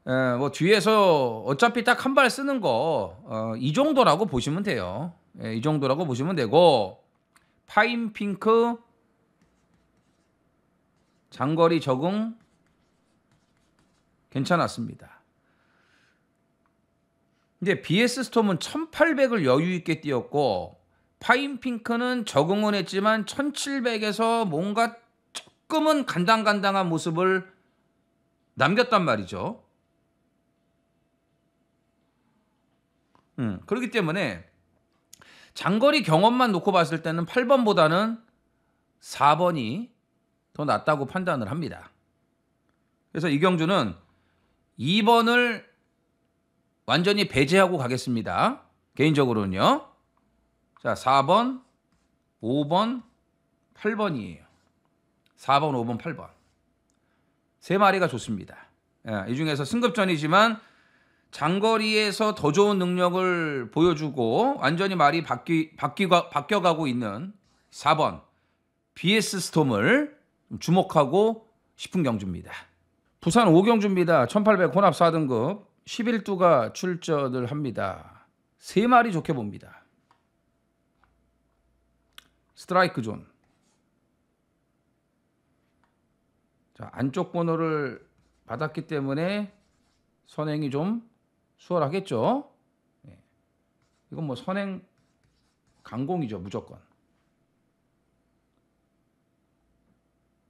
뭐 뒤에서 어차피 딱 한 발 쓰는 거 이 정도라고 보시면 돼요. 이 정도라고 보시면 되고 파인핑크 장거리 적응 괜찮았습니다. 근데 BS 스톰은 1800을 여유 있게 뛰었고 파인핑크는 적응은 했지만 1700에서 뭔가 조금은 간당간당한 모습을 남겼단 말이죠. 그렇기 때문에 장거리 경험만 놓고 봤을 때는 8번보다는 4번이 더 낫다고 판단을 합니다. 그래서 이경주는 2번을 완전히 배제하고 가겠습니다. 개인적으로는요. 자, 4번, 5번, 8번이에요. 4번, 5번, 8번. 세 마리가 좋습니다. 이 중에서 승급전이지만 장거리에서 더 좋은 능력을 보여주고 완전히 말이 바뀌어가고 있는 4번 BS 스톰을 주목하고 싶은 경주입니다. 부산 5경주입니다. 1800 혼합 4등급 11두가 출전을 합니다. 세 마리 좋게 봅니다. 스트라이크 존. 자, 안쪽 번호를 받았기 때문에 선행이 좀 수월하겠죠. 이건 뭐 선행 강공이죠, 무조건.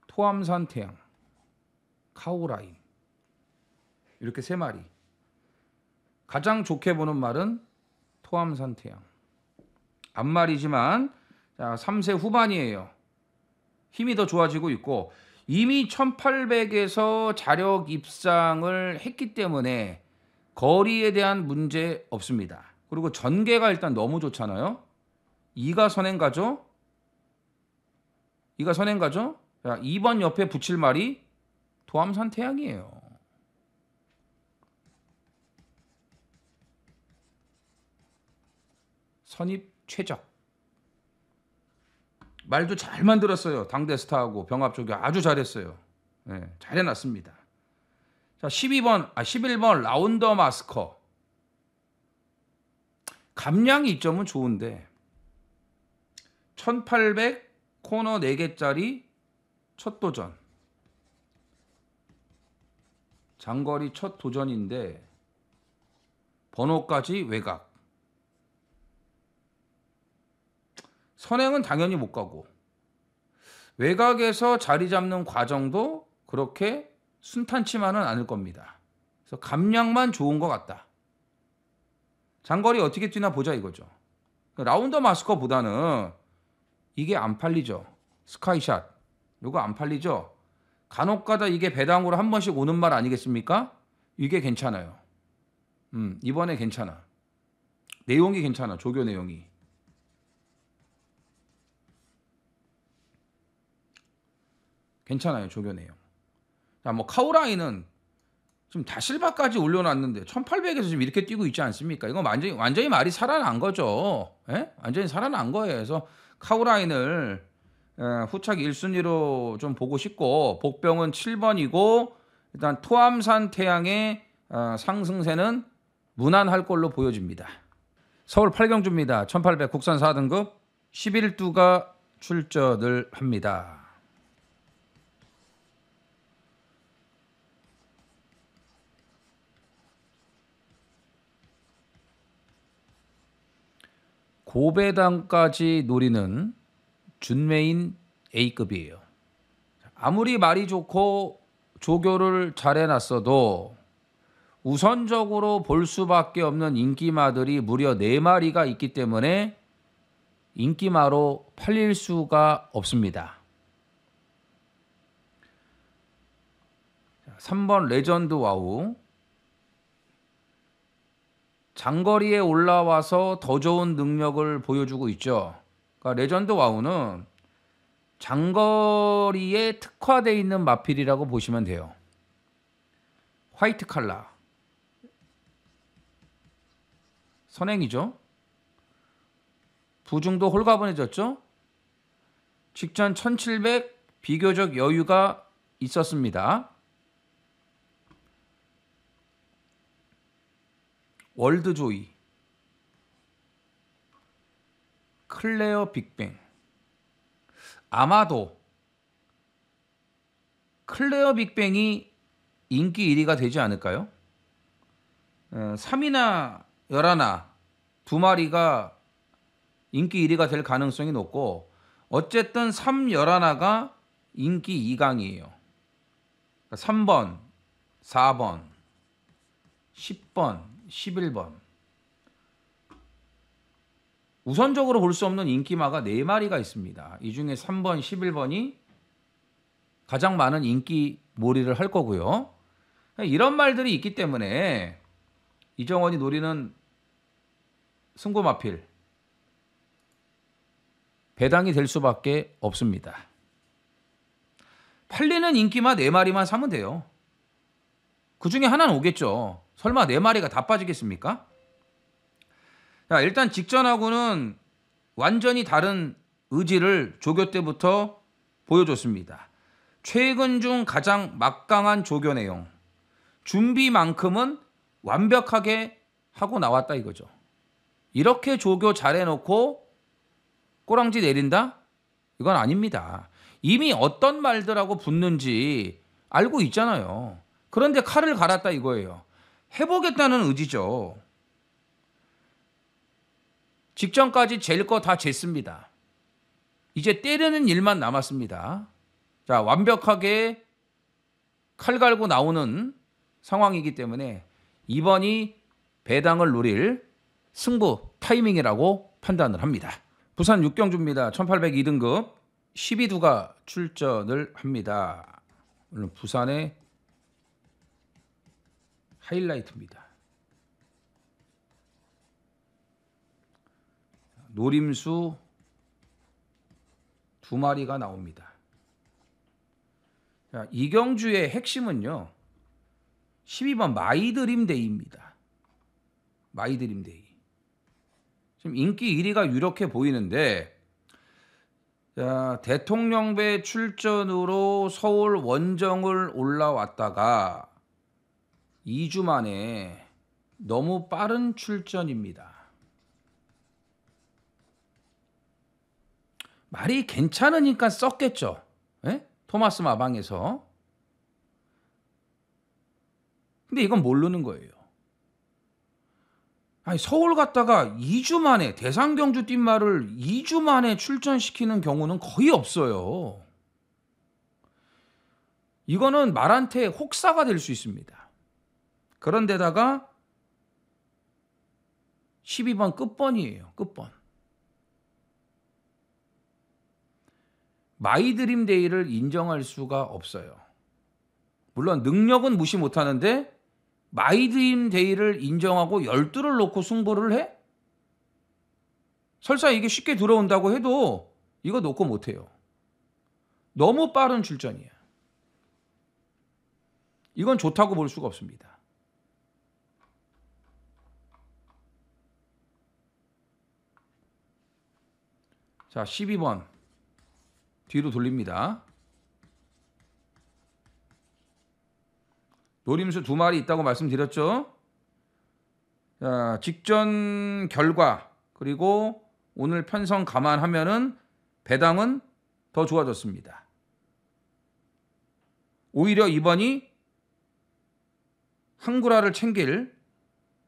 토암산 태양, 카오라인 이렇게 세 마리. 가장 좋게 보는 말은 토암산 태양. 앞말이지만 자, 3세 후반이에요. 힘이 더 좋아지고 있고 이미 1800에서 자력 입상을 했기 때문에 거리에 대한 문제 없습니다. 그리고 전개가 일단 너무 좋잖아요. 이가 선행가죠? 이가 선행가죠? 자, 2번 옆에 붙일 말이 도암산 태양이에요. 선입 최적. 말도 잘 만들었어요. 당대스타하고 병합 쪽이 아주 잘했어요. 네, 잘 해놨습니다. 자, 11번 라운더 마스커. 감량이 이점은 좋은데 1800 코너 4개짜리 첫 도전. 장거리 첫 도전인데 번호까지 외곽. 선행은 당연히 못 가고 외곽에서 자리 잡는 과정도 그렇게 순탄치만은 않을 겁니다. 그래서 감량만 좋은 것 같다. 장거리 어떻게 뛰나 보자 이거죠. 라운더 마스커보다는 이게 안 팔리죠. 스카이샷 이거 안 팔리죠. 간혹가다 이게 배당으로 한 번씩 오는 말 아니겠습니까? 이게 괜찮아요. 이번에 괜찮아. 내용이 괜찮아. 조교 내용이. 괜찮아요. 조교 내용. 자, 뭐 카오라인은 지금 다실바까지 올려놨는데 1800에서 지금 이렇게 뛰고 있지 않습니까? 이건 완전히 말이 살아난 거죠. 예? 완전히 살아난 거예요. 그래서 카오라인을 후착 1순위로 좀 보고 싶고 복병은 7번이고 일단 토암산 태양의 상승세는 무난할 걸로 보여집니다. 서울 8경주입니다. 1800 국산 4등급 11두가 출전을 합니다. 고배당까지 노리는 준메인 A급이에요. 아무리 말이 좋고 조교를 잘 해놨어도 우선적으로 볼 수밖에 없는 인기마들이 무려 4마리가 있기 때문에 인기마로 팔릴 수가 없습니다. 3번 레전드 와우. 장거리에 올라와서 더 좋은 능력을 보여주고 있죠. 그러니까 레전드 와우는 장거리에 특화되어 있는 마필이라고 보시면 돼요. 화이트 칼라. 선행이죠. 부중도 홀가분해졌죠. 직전 1700 비교적 여유가 있었습니다. 월드조이, 클레어 빅뱅. 아마도 클레어 빅뱅이 인기 1위가 되지 않을까요? 3위나 11나 두 마리가 인기 1위가 될 가능성이 높고, 어쨌든 3, 11가 인기 2강이에요. 3번, 4번, 10번, 11번. 우선적으로 볼 수 없는 인기마가 4마리가 있습니다. 이 중에 3번, 11번이 가장 많은 인기 몰이를 할 거고요. 이런 말들이 있기 때문에 이정원이 노리는 승부마필 배당이 될 수밖에 없습니다. 팔리는 인기마 4마리만 사면 돼요. 그 중에 하나는 오겠죠. 설마 4마리가 다 빠지겠습니까? 자, 일단 직전하고는 완전히 다른 의지를 조교 때부터 보여줬습니다. 최근 중 가장 막강한 조교 내용. 준비만큼은 완벽하게 하고 나왔다 이거죠. 이렇게 조교 잘해놓고 꼬랑지 내린다? 이건 아닙니다. 이미 어떤 말들하고 붙는지 알고 있잖아요. 그런데 칼을 갈았다 이거예요. 해보겠다는 의지죠. 직전까지 잴 거 다 쟀습니다. 이제 때리는 일만 남았습니다. 자, 완벽하게 칼 갈고 나오는 상황이기 때문에 이번이 배당을 노릴 승부 타이밍이라고 판단을 합니다. 부산 6경주입니다. 1802등급 12두가 출전을 합니다. 오늘 부산의 하이라이트입니다. 노림수 2마리가 나옵니다. 자, 이 경주의 핵심은요, 12번 마이드림데이입니다. 마이드림데이. 지금 인기 1위가 유력해 보이는데, 자, 대통령배 출전으로 서울 원정을 올라왔다가 2주 만에 너무 빠른 출전입니다. 말이 괜찮으니까 썼겠죠. 에? 토마스 마방에서. 근데 이건 모르는 거예요. 아니, 서울 갔다가 2주 만에 대상경주 뛴 말을 2주 만에 출전시키는 경우는 거의 없어요. 이거는 말한테 혹사가 될 수 있습니다. 그런데다가 12번 끝번이에요. 끝번. 마이드림데이를 인정할 수가 없어요. 물론 능력은 무시 못하는데 마이드림데이를 인정하고 12를 놓고 승부를 해? 설사 이게 쉽게 들어온다고 해도 이거 놓고 못해요. 너무 빠른 출전이야. 이건 좋다고 볼 수가 없습니다. 자, 12번 뒤로 돌립니다. 노림수 2마리 있다고 말씀드렸죠. 자, 직전 결과 그리고 오늘 편성 감안하면은 배당은 더 좋아졌습니다. 오히려 2번이 한구라를 챙길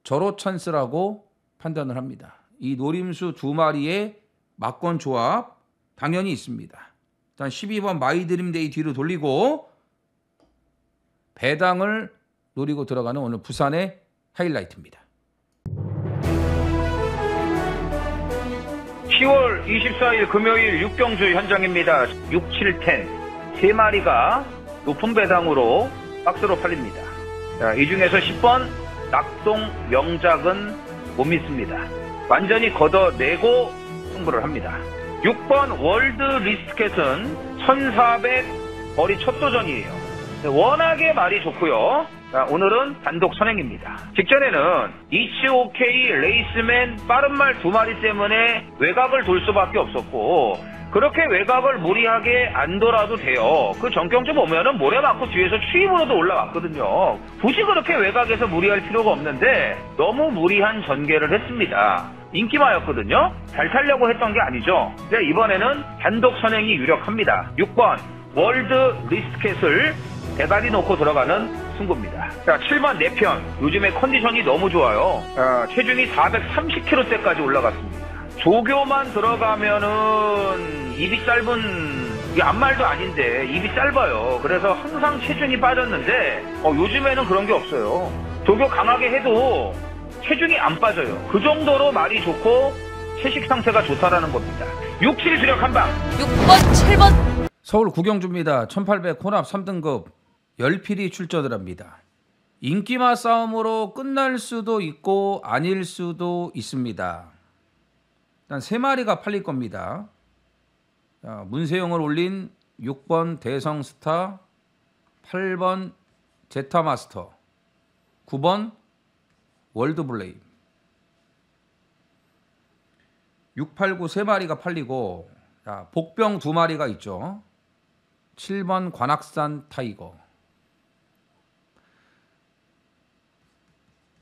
절호 찬스라고 판단을 합니다. 이 노림수 2마리의 막권 조합 당연히 있습니다. 일단 12번 마이드림데이 뒤로 돌리고 배당을 노리고 들어가는 오늘 부산의 하이라이트입니다. 10월 24일 금요일 6경주 현장입니다. 6, 7, 10 3마리가 높은 배당으로 박스로 팔립니다. 자, 이 중에서 10번 낙동 명작은 못 믿습니다. 완전히 걷어내고 승부를 합니다. 6번 월드 리스켓은 1400 거리 첫 도전이에요. 워낙에 말이 좋고요. 자, 오늘은 단독 선행입니다. 직전에는 이치 오케이 레이스맨 빠른 말 2마리 때문에 외곽을 돌 수밖에 없었고 그렇게 외곽을 무리하게 안 돌아도 돼요. 그 전경주 보면은 모래 맞고 뒤에서 추임으로도 올라왔거든요. 굳이 그렇게 외곽에서 무리할 필요가 없는데 너무 무리한 전개를 했습니다. 인기마였거든요. 잘 타려고 했던 게 아니죠. 근데 이번에는 단독 선행이 유력합니다. 6번 월드 리스켓을 대가리 놓고 들어가는 승부입니다. 자, 7번 4편. 요즘에 컨디션이 너무 좋아요. 자, 체중이 430kg대까지 올라갔습니다. 조교만 들어가면은 입이 짧은, 이게 앞말도 아닌데 입이 짧아요. 그래서 항상 체중이 빠졌는데 요즘에는 그런 게 없어요. 조교 강하게 해도 체중이 안 빠져요. 그 정도로 말이 좋고 채식 상태가 좋다라는 겁니다. 6, 7 주력 한방. 6번, 7번. 서울 구경주입니다. 1800 혼합 3등급 열필이 출전을 합니다. 인기마 싸움으로 끝날 수도 있고 아닐 수도 있습니다. 일단 3마리가 팔릴 겁니다. 자, 문세영을 올린 6번 대성스타, 8번 제타마스터, 9번 월드블레임. 6, 8, 9 3마리가 팔리고, 자, 복병 2마리가 있죠. 7번 관악산 타이거.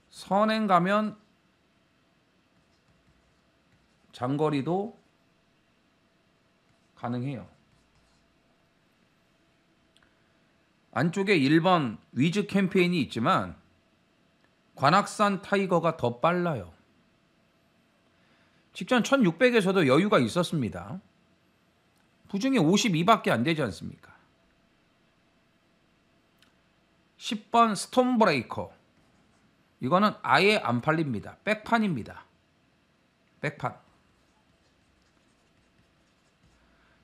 선행 가면 장거리도 가능해요. 안쪽에 1번 위즈 캠페인이 있지만 관악산 타이거가 더 빨라요. 직전 1600에서도 여유가 있었습니다. 부중이 52밖에 안 되지 않습니까? 10번 스톰브레이커. 이거는 아예 안 팔립니다. 백판입니다. 백판.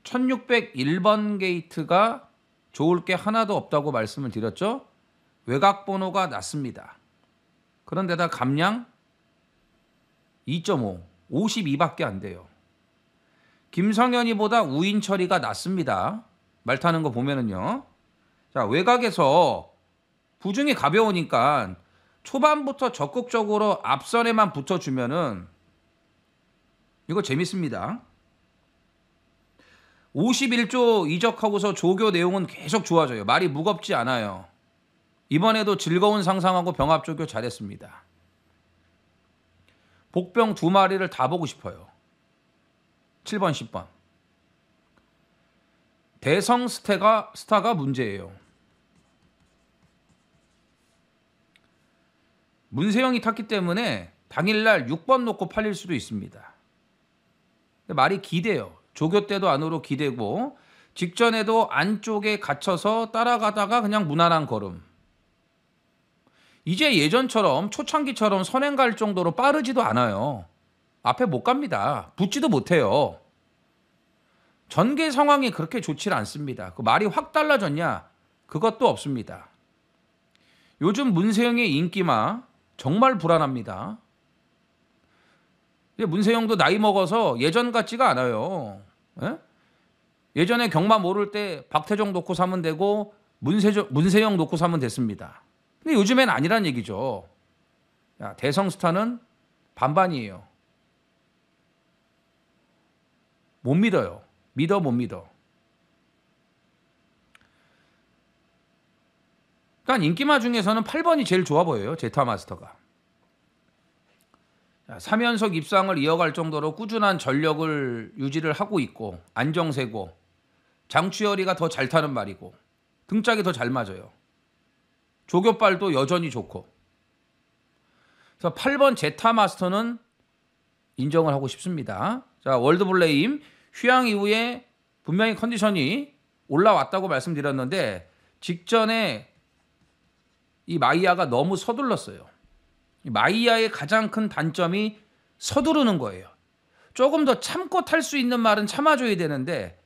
1601번 게이트가 좋을 게 하나도 없다고 말씀을 드렸죠. 외곽 번호가 낮습니다. 그런데다 감량 2.5, 52밖에 안 돼요. 김성현이보다 우인철이가 낮습니다. 말 타는 거 보면은요. 자, 외곽에서 부중이 가벼우니까 초반부터 적극적으로 앞선에만 붙어주면은 이거 재밌습니다. 51조 이적하고서 조교 내용은 계속 좋아져요. 말이 무겁지 않아요. 이번에도 즐거운 상상하고 병합조교 잘했습니다. 복병 2마리를 다 보고 싶어요. 7번, 10번. 대성 스타가 문제예요. 문세영이 탔기 때문에 당일날 6번 놓고 팔릴 수도 있습니다. 말이 기대요. 조교 때도 안으로 기대고 직전에도 안쪽에 갇혀서 따라가다가 그냥 무난한 걸음. 이제 예전처럼 초창기처럼 선행 갈 정도로 빠르지도 않아요. 앞에 못 갑니다. 붙지도 못해요. 전개 상황이 그렇게 좋지 않습니다. 그 말이 확 달라졌냐? 그것도 없습니다. 요즘 문세영의 인기마 정말 불안합니다. 문세영도 나이 먹어서 예전 같지가 않아요. 예? 예전에 경마 모를 때 박태종 놓고 사면 되고 문세영 놓고 사면 됐습니다. 근데 요즘엔 아니란 얘기죠. 야, 대성스타는 반반이에요. 못 믿어요. 믿어 못 믿어. 그러니까 인기마 중에서는 8번이 제일 좋아 보여요. 제타마스터가. 3연속 입상을 이어갈 정도로 꾸준한 전력을 유지를 하고 있고 안정세고 장추열이가 더 잘 타는 말이고 등짝이 더 잘 맞아요. 조교빨도 여전히 좋고. 그래서 8번 제타마스터는 인정을 하고 싶습니다. 자, 월드블레임 휴양 이후에 분명히 컨디션이 올라왔다고 말씀드렸는데 직전에 이 마이야가 너무 서둘렀어요. 마이야의 가장 큰 단점이 서두르는 거예요. 조금 더 참고 탈 수 있는 말은 참아줘야 되는데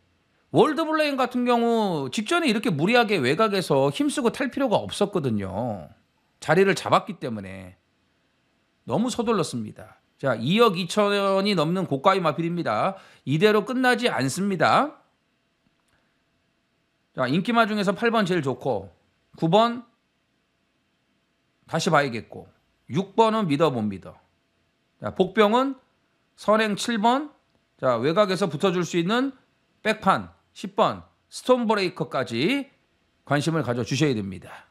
월드블레임 같은 경우 직전에 이렇게 무리하게 외곽에서 힘쓰고 탈 필요가 없었거든요. 자리를 잡았기 때문에 너무 서둘렀습니다. 자, 2억 2천원이 넘는 고가의 마필입니다. 이대로 끝나지 않습니다. 자, 인기마 중에서 8번 제일 좋고 9번 다시 봐야겠고 6번은 믿어 못 믿어. 자, 복병은 선행 7번. 자, 외곽에서 붙어줄 수 있는 백판 10번 스톤브레이커까지 관심을 가져주셔야 됩니다.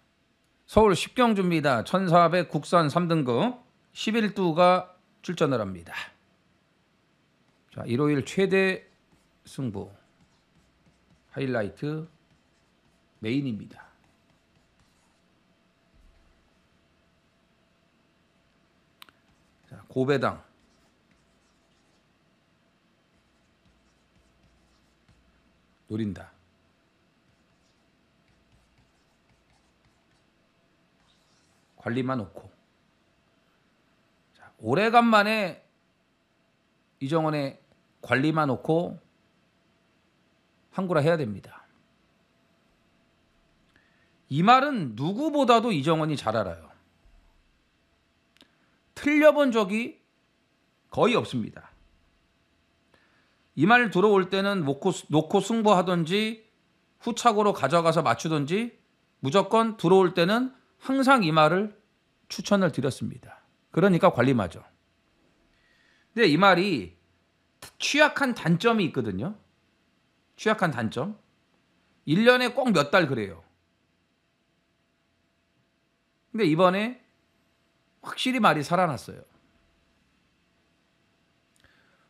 서울 10경주입니다. 1400 국산 3등급 11두가 출전을 합니다. 자, 일요일 최대 승부 하이라이트 메인입니다. 자, 고배당 노린다. 관리만 놓고. 자, 오래간만에 이정원의 관리만 놓고 항구라 해야 됩니다. 이 말은 누구보다도 이정원이 잘 알아요. 틀려본 적이 거의 없습니다. 이 말 들어올 때는 놓고 승부하든지 후착으로 가져가서 맞추든지 무조건 들어올 때는 항상 이 말을 추천을 드렸습니다. 그러니까 관리마죠. 근데 이 말이 취약한 단점이 있거든요. 취약한 단점. 1년에 꼭 몇 달 그래요. 근데 이번에 확실히 말이 살아났어요.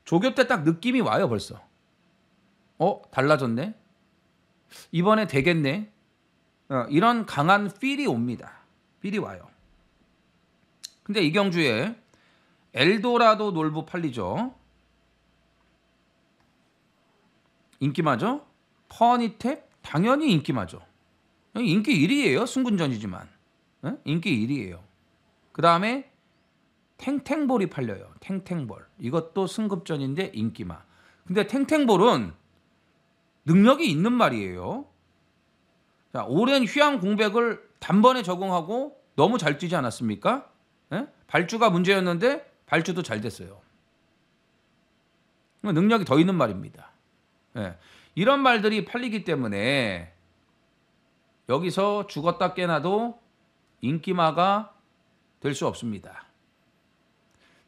조교 때 딱 느낌이 와요 벌써. 달라졌네. 이번에 되겠네. 이런 강한 필이 옵니다. 필이 와요. 근데 이경주에 엘도라도 놀부 팔리죠. 인기마죠. 퍼니탭 당연히 인기마죠. 인기 1위예요. 승군전이지만. 인기 1위예요. 그 다음에 탱탱볼이 팔려요. 탱탱볼. 이것도 승급전인데 인기마. 근데 탱탱볼은 능력이 있는 말이에요. 자, 오랜 휴양 공백을 단번에 적응하고 너무 잘 뛰지 않았습니까? 발주가 문제였는데 발주도 잘 됐어요. 능력이 더 있는 말입니다. 이런 말들이 팔리기 때문에 여기서 죽었다 깨나도 인기마가 될 수 없습니다.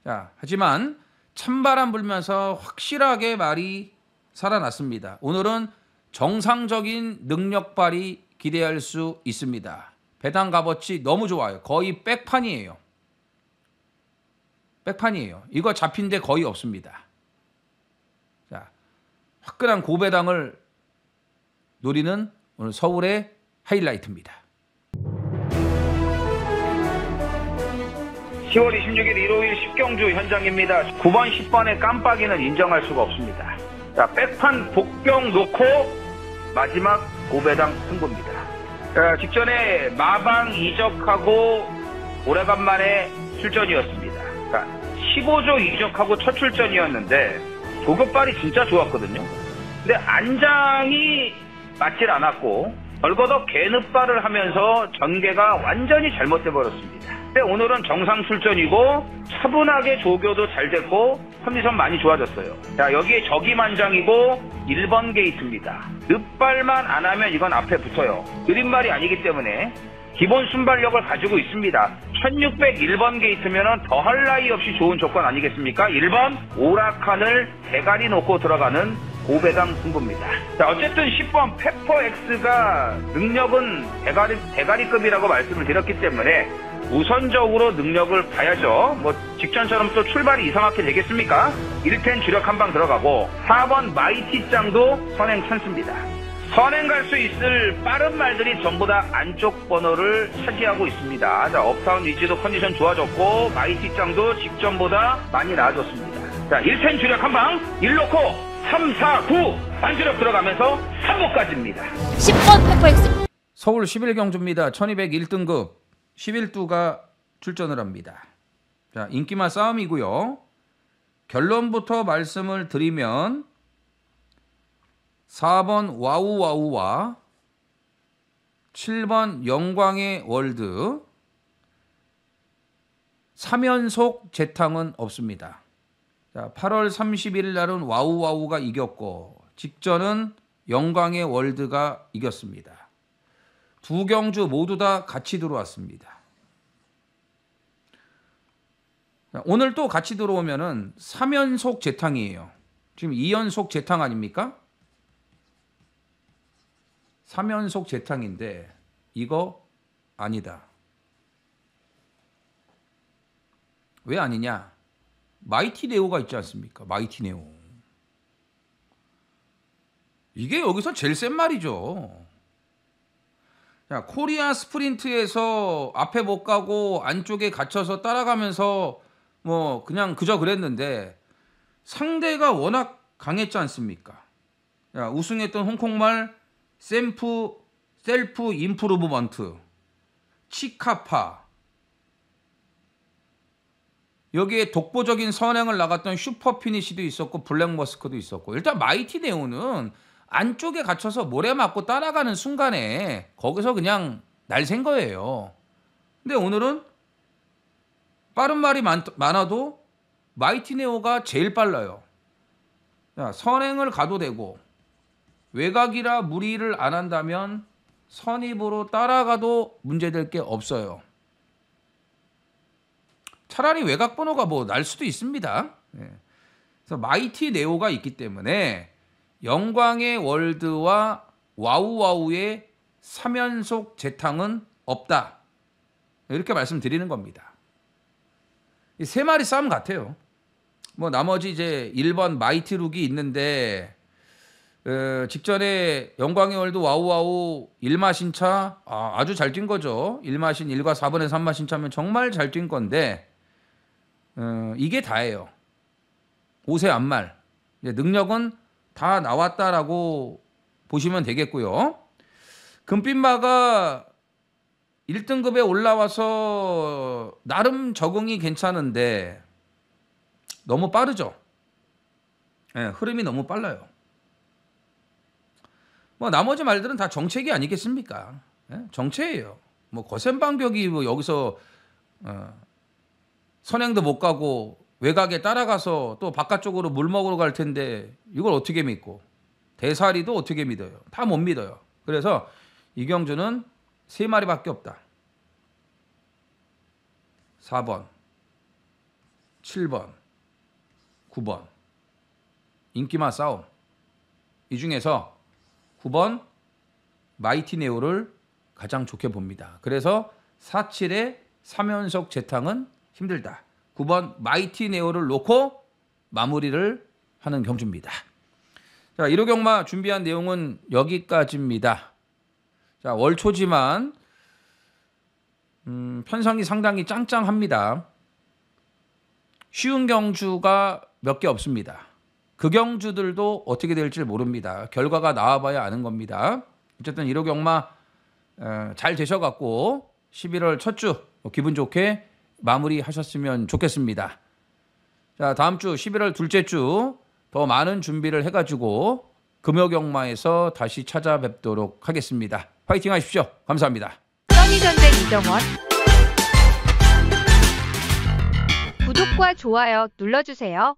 자, 하지만 찬바람 불면서 확실하게 말이 살아났습니다. 오늘은 정상적인 능력 발휘 기대할 수 있습니다. 배당 값어치 너무 좋아요. 거의 백판이에요. 백판이에요. 이거 잡힌 데 거의 없습니다. 자, 화끈한 고배당을 노리는 오늘 서울의 하이라이트입니다. 10월 26일 일요일 10경주 현장입니다. 9번, 10번의 깜빡이는 인정할 수가 없습니다. 자, 백판 복병 놓고 마지막 고배당 승부입니다. 자, 직전에 마방 이적하고 오래간만에 출전이었습니다. 자, 15조 이적하고 첫 출전이었는데 조급발이 진짜 좋았거든요. 근데 안장이 맞질 않았고 벌거덕 개늪발을 하면서 전개가 완전히 잘못돼 버렸습니다. 근데 오늘은 정상 출전이고 차분하게 조교도 잘 됐고 컨디션 많이 좋아졌어요. 자, 여기에 적임한장이고 1번 게이트입니다. 늪발만 안 하면 이건 앞에 붙어요. 느린발이 아니기 때문에 기본 순발력을 가지고 있습니다. 1601번 게이트면은 더할 나위 없이 좋은 조건 아니겠습니까? 1번 오락칸을 대가리 놓고 들어가는 고배당 승부입니다. 자, 어쨌든 10번 페퍼X가 능력은 대가리급이라고 말씀을 드렸기 때문에 우선적으로 능력을 봐야죠. 뭐 직전처럼 또 출발이 이상하게 되겠습니까? 1텐 주력 한 방 들어가고 4번 마이티짱도 선행 찬스입니다. 선행 갈 수 있을 빠른 말들이 전부 다 안쪽 번호를 차지하고 있습니다. 자, 업타운 위지도 컨디션 좋아졌고 마이티짱도 직전보다 많이 나아졌습니다. 자, 1텐 주력 한 방 1놓고 3, 4, 9 반주력 들어가면서 3호까지입니다. 10번 페퍼엑스. 서울 11경주입니다. 1201등급 11두가 출전을 합니다. 자, 인기마 싸움이고요. 결론부터 말씀을 드리면 4번 와우와우와 7번 영광의 월드 3연속 재탕은 없습니다. 자, 8월 31일 날은 와우와우가 이겼고 직전은 영광의 월드가 이겼습니다. 두 경주 모두 다 같이 들어왔습니다. 자, 오늘 또 같이 들어오면은 3연속 재탕이에요. 지금 2연속 재탕 아닙니까? 3연속 재탕인데 이거 아니다. 왜 아니냐? 마이티 네오가 있지 않습니까? 마이티 네오. 이게 여기서 제일 센 말이죠. 자, 코리아 스프린트에서 앞에 못 가고 안쪽에 갇혀서 따라가면서 뭐 그냥 그저 그랬는데 상대가 워낙 강했지 않습니까? 자, 우승했던 홍콩말 셀프 임프루브먼트, 치카파, 여기에 독보적인 선행을 나갔던 슈퍼 피니시도 있었고 블랙머스크도 있었고, 일단 마이티 네오는 안쪽에 갇혀서 모래 맞고 따라가는 순간에 거기서 그냥 날샌 거예요. 근데 오늘은 빠른 말이 많아도 마이티 네오가 제일 빨라요. 자, 선행을 가도 되고 외곽이라 무리를 안 한다면 선입으로 따라가도 문제될 게 없어요. 차라리 외곽 번호가 뭐 날 수도 있습니다. 그래서 마이티 네오가 있기 때문에 영광의 월드와 와우와우의 3연속 재탕은 없다. 이렇게 말씀드리는 겁니다. 이 세 마리 싸움 같아요. 뭐 나머지 이제 1번 마이티 룩이 있는데 직전에 영광의 월드 와우와우 1마신차 아주 잘 뛴 거죠. 1마신 1과 4번에 3마신차면 정말 잘 뛴 건데 이게 다예요. 5세 안말. 능력은 다 나왔다라고 보시면 되겠고요. 금빛마가 1등급에 올라와서 나름 적응이 괜찮은데 너무 빠르죠. 흐름이 너무 빨라요. 뭐 나머지 말들은 다 정책이 아니겠습니까? 정체예요. 뭐 거센 반격이 뭐 여기서 선행도 못 가고 외곽에 따라가서 또 바깥쪽으로 물 먹으러 갈 텐데 이걸 어떻게 믿고, 대사리도 어떻게 믿어요? 다 못 믿어요. 그래서 이경주는 3마리밖에 없다. 4번, 7번, 9번. 인기마 싸움. 이 중에서 9번 마이티 네오를 가장 좋게 봅니다. 그래서 4-7의 3연속 재탕은 힘들다. 9번 마이티 네오를 놓고 마무리를 하는 경주입니다. 자, 1호 경마 준비한 내용은 여기까지입니다. 자, 월초지만 편성이 상당히 짱짱합니다. 쉬운 경주가 몇 개 없습니다. 그 경주들도 어떻게 될지 모릅니다. 결과가 나와봐야 아는 겁니다. 어쨌든 1호 경마 잘 되셔갖고 11월 첫 주 기분 좋게 마무리하셨으면 좋겠습니다. 자, 다음 주 11월 둘째 주 더 많은 준비를 해가지고 금요경마에서 다시 찾아뵙도록 하겠습니다. 파이팅 하십시오. 감사합니다. 써니전쟁 이정원 구독과 좋아요 눌러주세요.